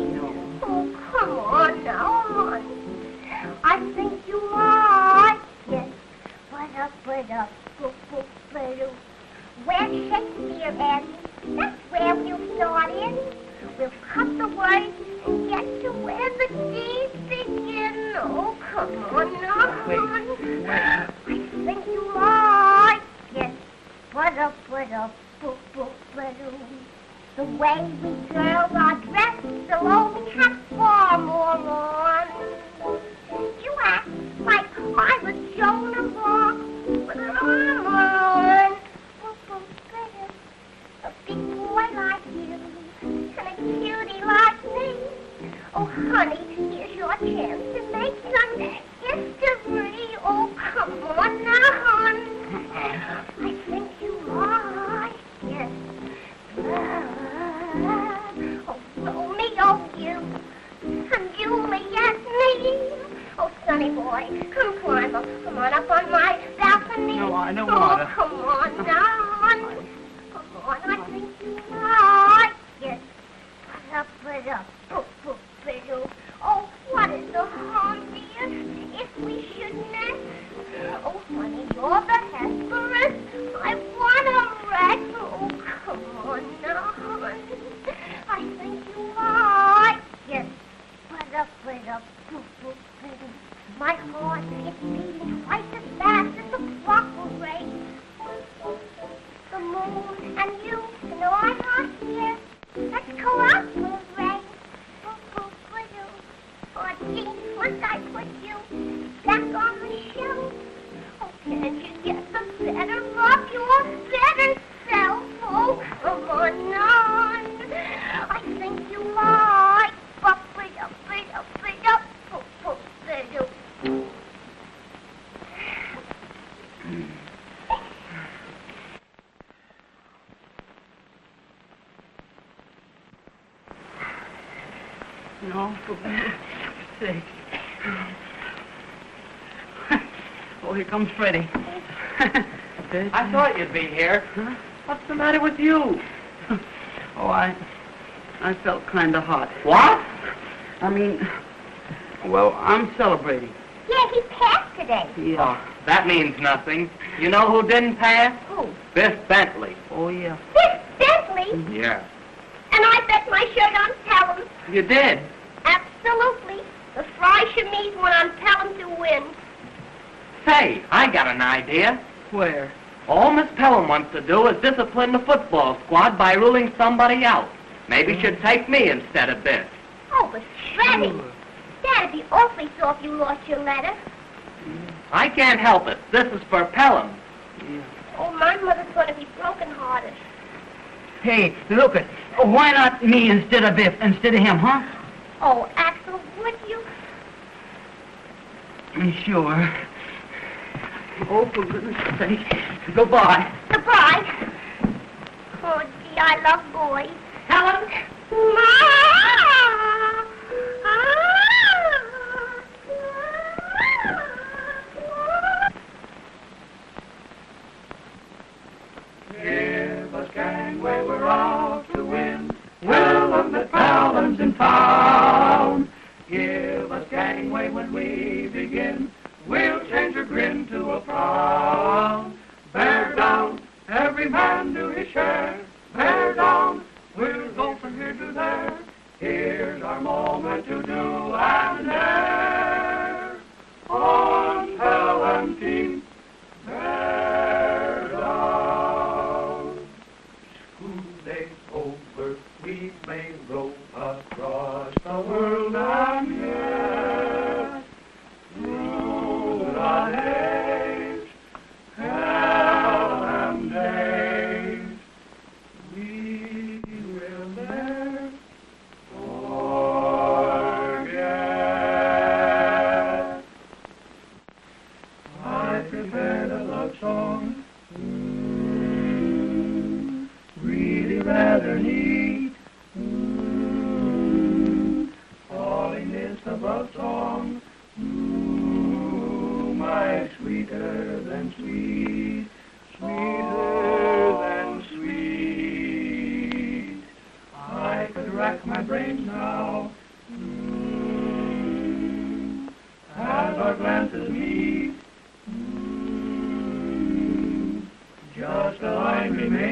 Oh, come on now, hon. I think you might. Yes. where Shakespeare ends. That's where we'll start in. We'll cut the words and get to where the deeds begin. Oh, come on now. I think you like it. But the way we girls are dressed, the only have far more on. You act like I was Joan of Arc with an armor on. A big boy like you and a cutie like me. Oh, honey, here's your chance to make some history. Oh, come on now, hon. I think you like it. Oh, Romeo, you and Juliet, me. Oh, Sonny boy, come climb up. Come on up on my balcony.
No, I don't
oh,
want to.
Come on now, hon. Come on, I think you like it. Oh, what is the harm, dear, if we should nest? Oh, honey, you're the Hesperus. I want a wreck. Oh, come on now, hon. I think you like it. My heart is beating twice as fast as the clock will race. The moon and you and all are here. Let's go out for a race. Oh, gee, once I put you back on the shelf, oh, can't you get the better of your better self? Oh, come on, on. I think you like
No, for goodness sake. Oh, here comes Freddie.
I thought you'd be here.
Huh?
What's the matter with you?
Oh, I felt kind of hot.
What?
I mean, well, I'm celebrating.
Yeah, he passed today.
Yeah.
Oh, that means nothing. You know who didn't pass?
Who?
Biff Bentley.
Oh, yeah.
Biff Bentley?
Yeah.
And I bet my shirt on Pelham.
You did?
Absolutely. The fry chemise went on Pelham to win.
Say, I got an idea.
Where?
All Miss Pelham wants to do is discipline the football squad by ruling somebody out. Maybe she'd take me instead of Biff.
Oh, but Freddie, that'd be awfully sore if you lost your letter.
I can't help it. This is for Pelham.
Yeah.
Oh, my mother's going to be broken-hearted.
Hey, look it. Why not me instead of Biff, instead of him, huh?
Oh, Axel, would you?
Sure. Oh, for goodness sake. Goodbye.
Goodbye. Oh, gee, I love boys.
Helen?
Give us gangway, we're out to win. Welcome the Pelhams in town. Give us gangway when we begin. We'll change your grin to a frown. Bear down, every man do his share. Bear down, we'll go from here to there. Here's our moment to do and dare. On Pelham team, bear down. School day's over, we may roam across the world and yet through the days, Pelham days, we will never forget. I prepared a love song, really rather neat. Calling this a love song, my sweeter than sweet, sweeter than sweet. I could rack my brains now, as our glances meet. Just a line remains.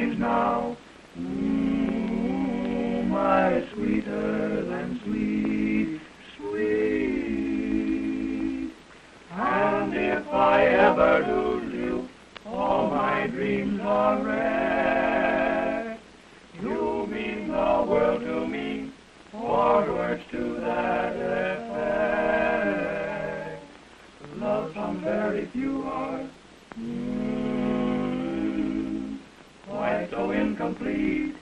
My sweeter than sweet, sweet. And if I ever lose you, all my dreams are wrecked. You mean the world to me, or words to that effect. Love from very few hearts, why so incomplete?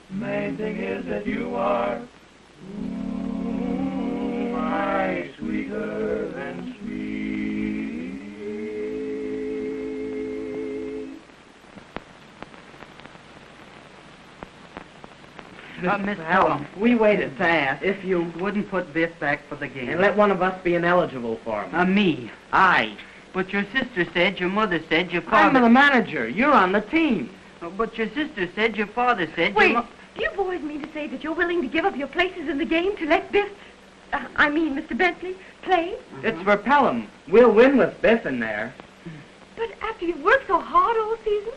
Main thing is that you are my sweeter than sweet.
Miss Helen, we waited to ask if you wouldn't put Biff back for the game.
And let one of us be ineligible for him.
Me.
Aye.
But your sister said, your mother said, your father...
I'm the manager. You're on the team.
But your sister said, your father said...
Wait, do you boys mean to say that you're willing to give up your places in the game to let Biff, Mr. Bentley, play?
It's for Pelham. We'll win with Biff in there.
But after you've worked so hard all season,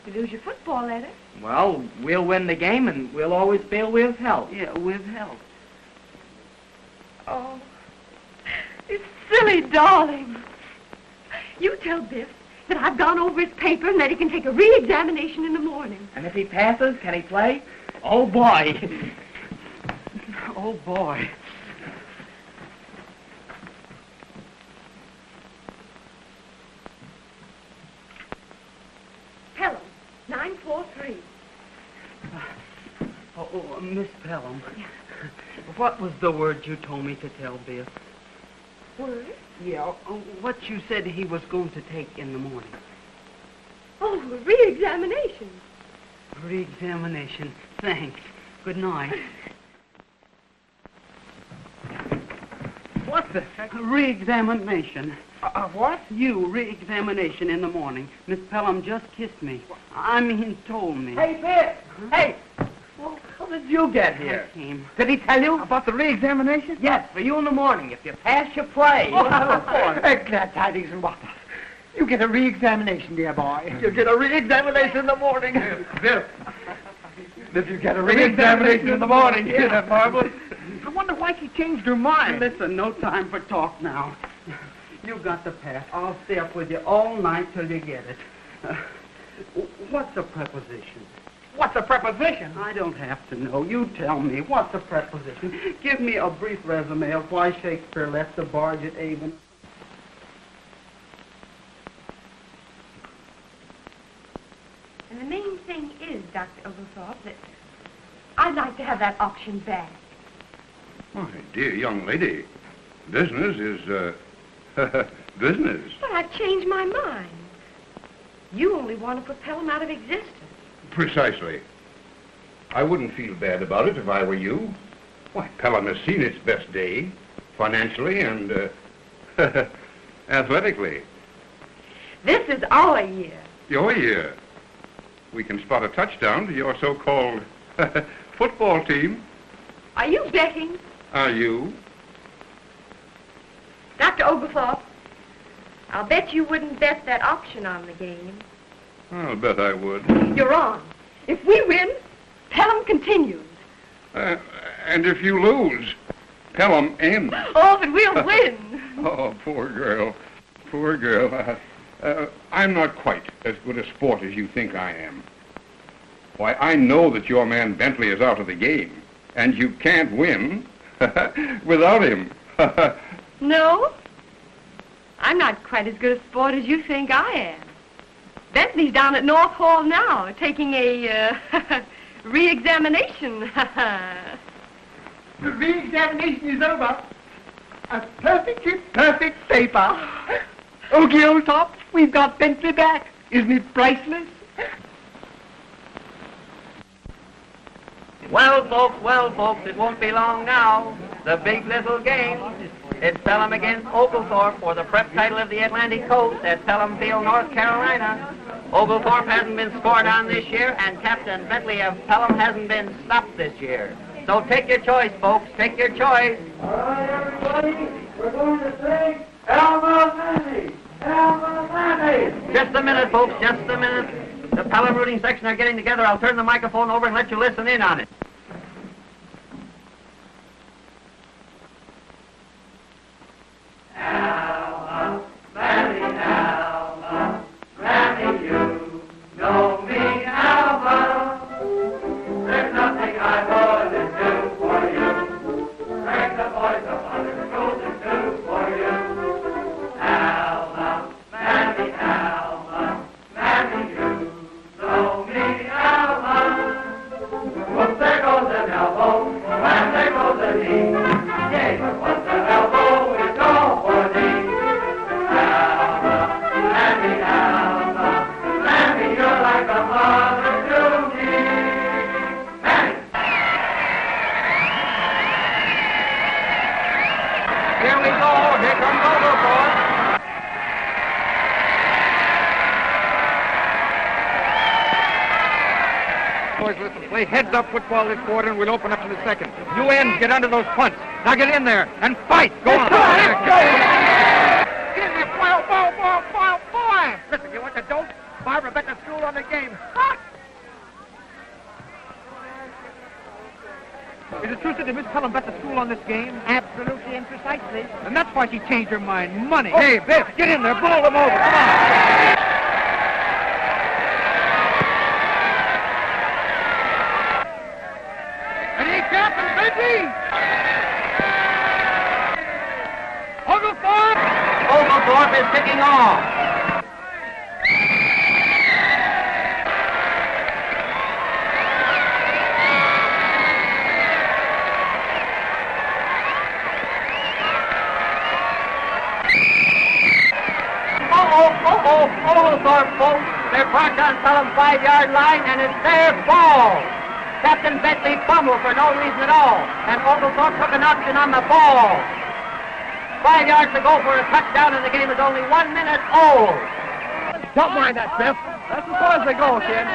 you lose your football letter.
Well, we'll win the game, and we'll always fail with help.
Yeah, with help.
Oh, you silly darling. You tell Biff that I've gone over his paper and that he can take a re-examination in the morning.
And if he passes, can he play? Oh, boy.
Oh, boy.
Pelham, 943.
Miss Pelham.
Yeah.
What was the word you told me to tell Biff?
Word?
Yeah, what you said he was going to take in the morning.
Oh, a re-examination.
Re-examination. Thanks. Good night.
What the heck?
Re-examination.
What?
You, re-examination in the morning. Miss Pelham just kissed me. Told me.
Hey, Biff! Hey! Well, how did you get here?
I came.
Did he tell you about the re-examination?
Yes, for you in the morning. If you pass, you play.
Glad tidings and what? You get a re-examination, dear boy. You get a re-examination in the morning.
Biff. If you get a re-examination in the morning, isn't that marvelous?
I wonder why she changed her mind.
Listen, no time for talk now. You got the pass. I'll stay up with you all night till you get it. What's a preposition?
What's a preposition?
I don't have to know. You tell me. What's a preposition? Give me a brief resume of why Shakespeare left the barge at Avon.
And the main thing is, Dr. Oglethorpe, that I'd like to have that auction back.
My dear young lady, business is, business.
But I've changed my mind. You only want to put Pelham out of existence.
Precisely. I wouldn't feel bad about it if I were you. Why, Pelham has seen its best day, financially and, athletically.
This is our year.
Your year. We can spot a touchdown to your so-called football team.
Are you betting?
Are you?
Dr. Oglethorpe, I'll bet you wouldn't bet that auction on the game.
I'll bet I would.
You're on. If we win, Pelham continues.
And if you lose, Pelham ends.
Oh, but we'll win.
Oh, poor girl. Poor girl. I'm not quite as good a sport as you think I am. Why, I know that your man Bentley is out of the game, and you can't win without him.
No? I'm not quite as good a sport as you think I am. Bentley's down at North Hall now, taking a re-examination.
The re-examination is over. A perfectly perfect paper. Oakie, old top, we've got Bentley back. Isn't it priceless?
Well, folks, it won't be long now. The big little game. It's Pelham against Oglethorpe for the prep title of the Atlantic Coast at Pelham Field, North Carolina. Oglethorpe hasn't been scored on this year, and Captain Bentley of Pelham hasn't been stopped this year. So take your choice, folks. Take your choice.
All right, everybody, we're going to sing Alma Manny.
Just a minute, folks, just a minute. The Pelham rooting section are getting together. I'll turn the microphone over and let you listen in on it.
Alma, Granny, you know me, Alma. There's nothing I wouldn't do for you. Break the boys of other schools and do for you. Alma, you know me, Alma. Whoop, there goes an elbow, wham, there goes a knee. Yay, but what's an elbow? It's all for thee. Alma, you're like a mother to me. Mammy.
Here we go. Here comes Oglethorpe.
Boys, listen, play heads-up football this quarter, and we'll open up in the second. You ends, get under those punts. Now get in there and fight. Go on.
Get in there, boy. Listen, you want the dope? Barbara bet the school on the game.
Is it true that Miss Pelham bet the school on this game?
Absolutely and precisely.
And that's why she changed her mind. Money. Hey, Biff, get in there. Bowl them over. Come on.
And he Captain Bentley!
Oglethorpe is kicking off. Oglethorpe, folks. They're parked on Pelham 5-yard line, and it's their ball. Captain Bentley fumbled for no reason at all, and Oglethorpe took an option on the ball. 5 yards to go for a touchdown, and the game is only 1 minute old.
Don't mind that, Biff.
That's as far as they go, kid.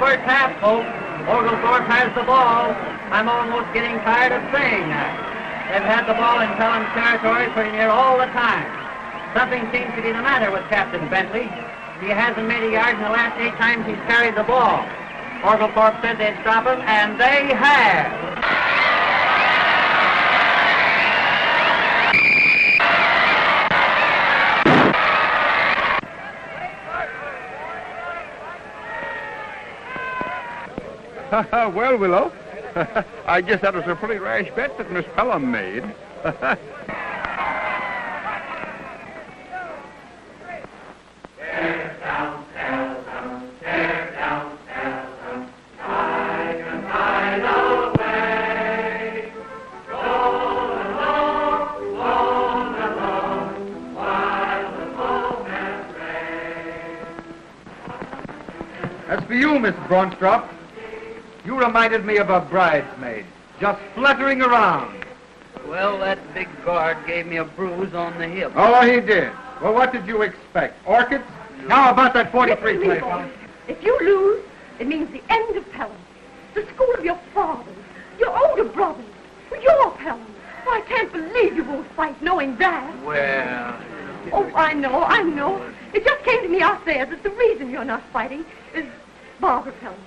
First half, folks. Oglethorpe has the ball. I'm almost getting tired of saying that. They've had the ball in Pelham's territory pretty near all the time. Something seems to be the matter with Captain Bentley. He hasn't made a yard in the last 8 times he's carried the ball. Oglethorpe said they'd stop him, and they have.
Well, Willow, I guess that was a pretty rash bet that Miss Pelham made.
Tear down Pelham, tear down Pelham, hide and hide away. Go along, while the foemen rage.
That's for you, Miss Bronstrop. You reminded me of a bridesmaid, just fluttering around.
Well, that big guard gave me a bruise on the hip.
Oh, he did. Well, what did you expect? Orchids? Now about that 43 play, fellas.
If you lose, it means the end of Pelham. The school of your fathers, your older brothers, your Pelham. Oh, I can't believe you won't fight knowing that.
Well...
Oh, I know. It just came to me out there that the reason you're not fighting is Barbara Pelham.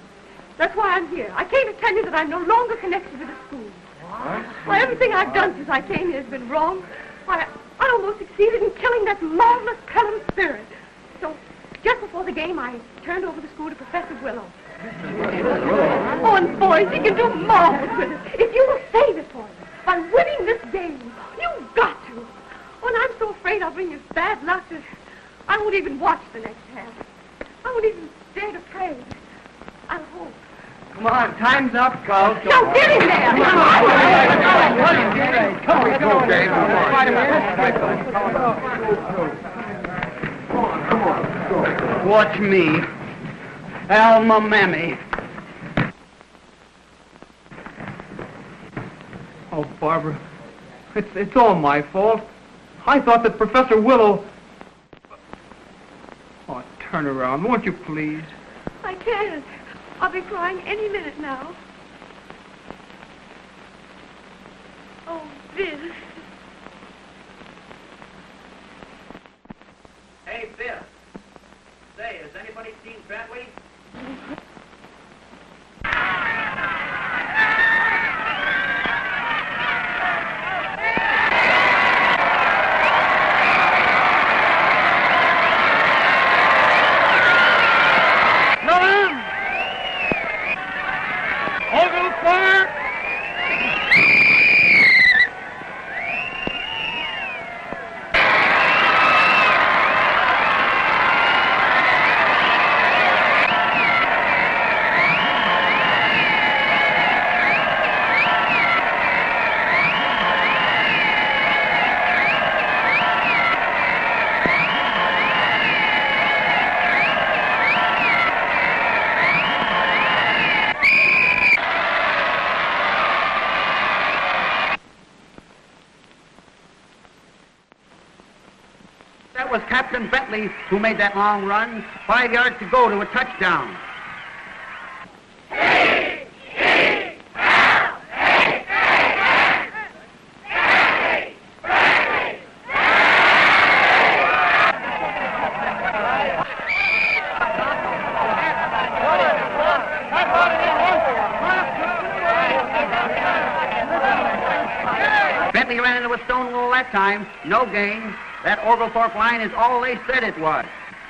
That's why I'm here. I came to tell you that I'm no longer connected with the school. Why, everything I've done since I came here has been wrong. Why, I almost succeeded in killing that marvelous Pelham spirit. So, just before the game, I turned over the school to Professor Willow. Oh, and boys, he can do marvels with it. If you will save it for him by winning this game, you've got to. Oh, and I'm so afraid I'll bring you bad luck that I won't even watch the next half. I won't even dare to pray. I hope.
Come on, time's up, Carl.
Now get in there! Come
on. Watch me. Alma Mammy. Oh, Barbara, it's all my fault. I thought that Professor Willow... Oh, turn around, won't you please?
I can't. I'll be crying any minute now. Oh, Bill.
Hey, Bill. Say, has anybody seen Bentley?
That was Captain Bentley who made that long run. 5 yards to go to a touchdown. Bentley ran into a stone wall that time. No gain. That Oglethorpe line is all they said it was.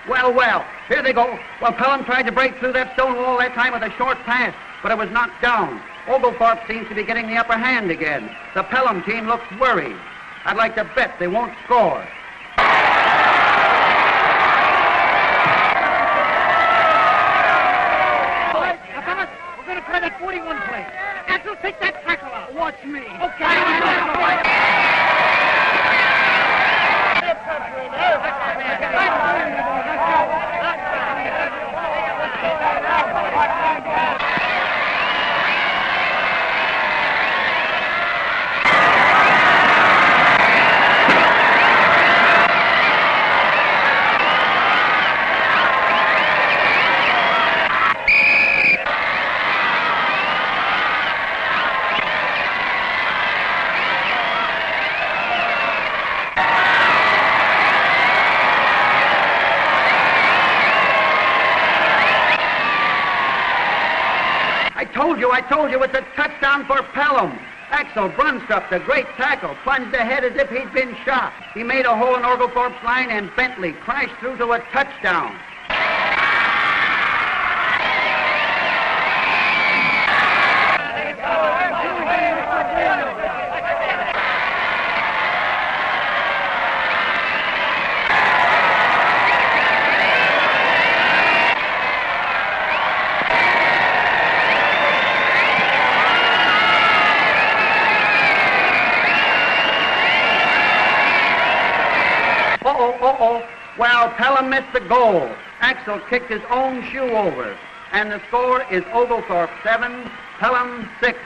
Well, here they go. Well, Pelham tried to break through that stone wall that time with a short pass, but it was knocked down. Oglethorpe seems to be getting the upper hand again. The Pelham team looks worried. I'd like to bet they won't score.
We're going to try that 41 play. Axel, take that tackle out. Watch me. Okay.
I told you, it's a touchdown for Pelham. Axel Brunstrup, the great tackle, plunged ahead as if he'd been shot. He made a hole in Oglethorpe's line, and Bentley crashed through to a touchdown. Well, Pelham missed the goal. Axel kicked his own shoe over. And the score is Oglethorpe 7, Pelham 6.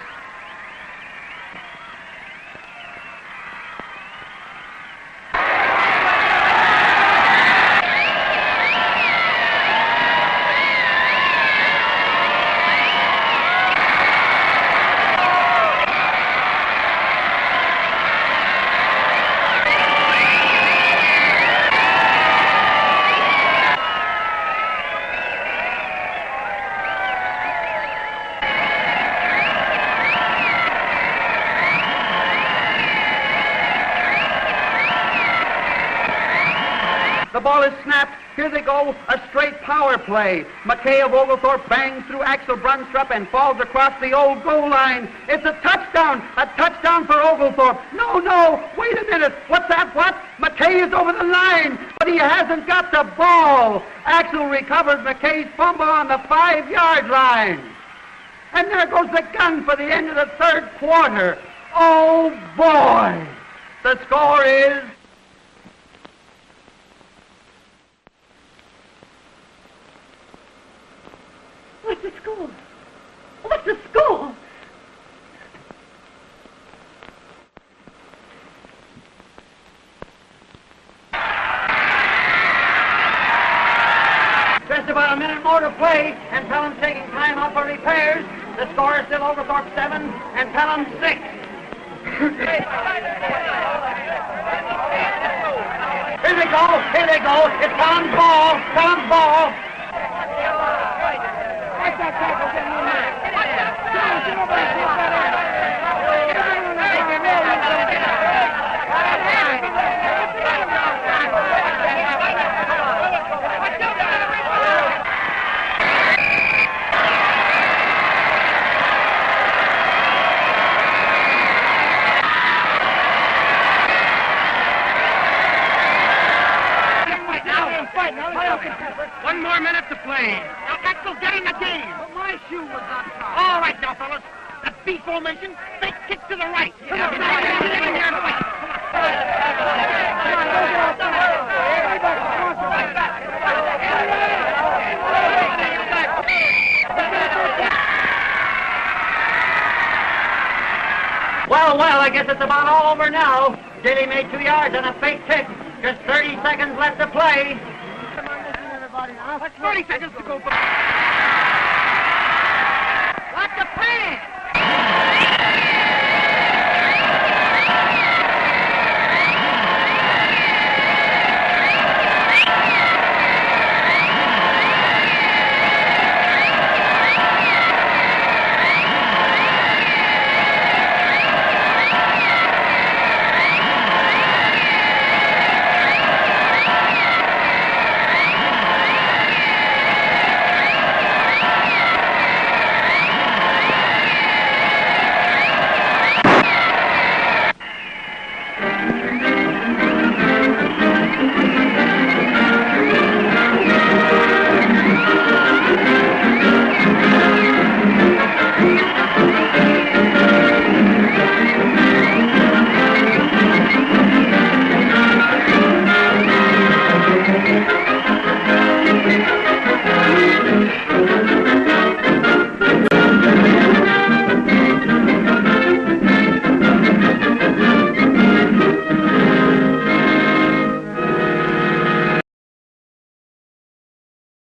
The ball is snapped. Here they go. A straight power play. McKay of Oglethorpe bangs through Axel Brunstrup and falls across the old goal line. It's a touchdown. A touchdown for Oglethorpe. No. Wait a minute. What's that? What? McKay is over the line, but he hasn't got the ball. Axel recovers McKay's fumble on the 5-yard line. And there goes the gun for the end of the third quarter. Oh, boy. The score is...
What's the score? What's the score?
Just about a minute more to play, and Pelham's taking time out for repairs. The score is still Oglethorpe 7 and Pelham 6. Here they go. It's Pelham's ball.
One more minute to play. Now, Axel, get in the game. But my shoe was not tied. All right, now, fellas. The B formation. Fake kick to the right. Come on, get in here and fight.
Well, I guess it's about all over now. Dilly made 2 yards on a fake kick. Just 30 seconds left to play.
Come on, listen, everybody now. 30 seconds to go.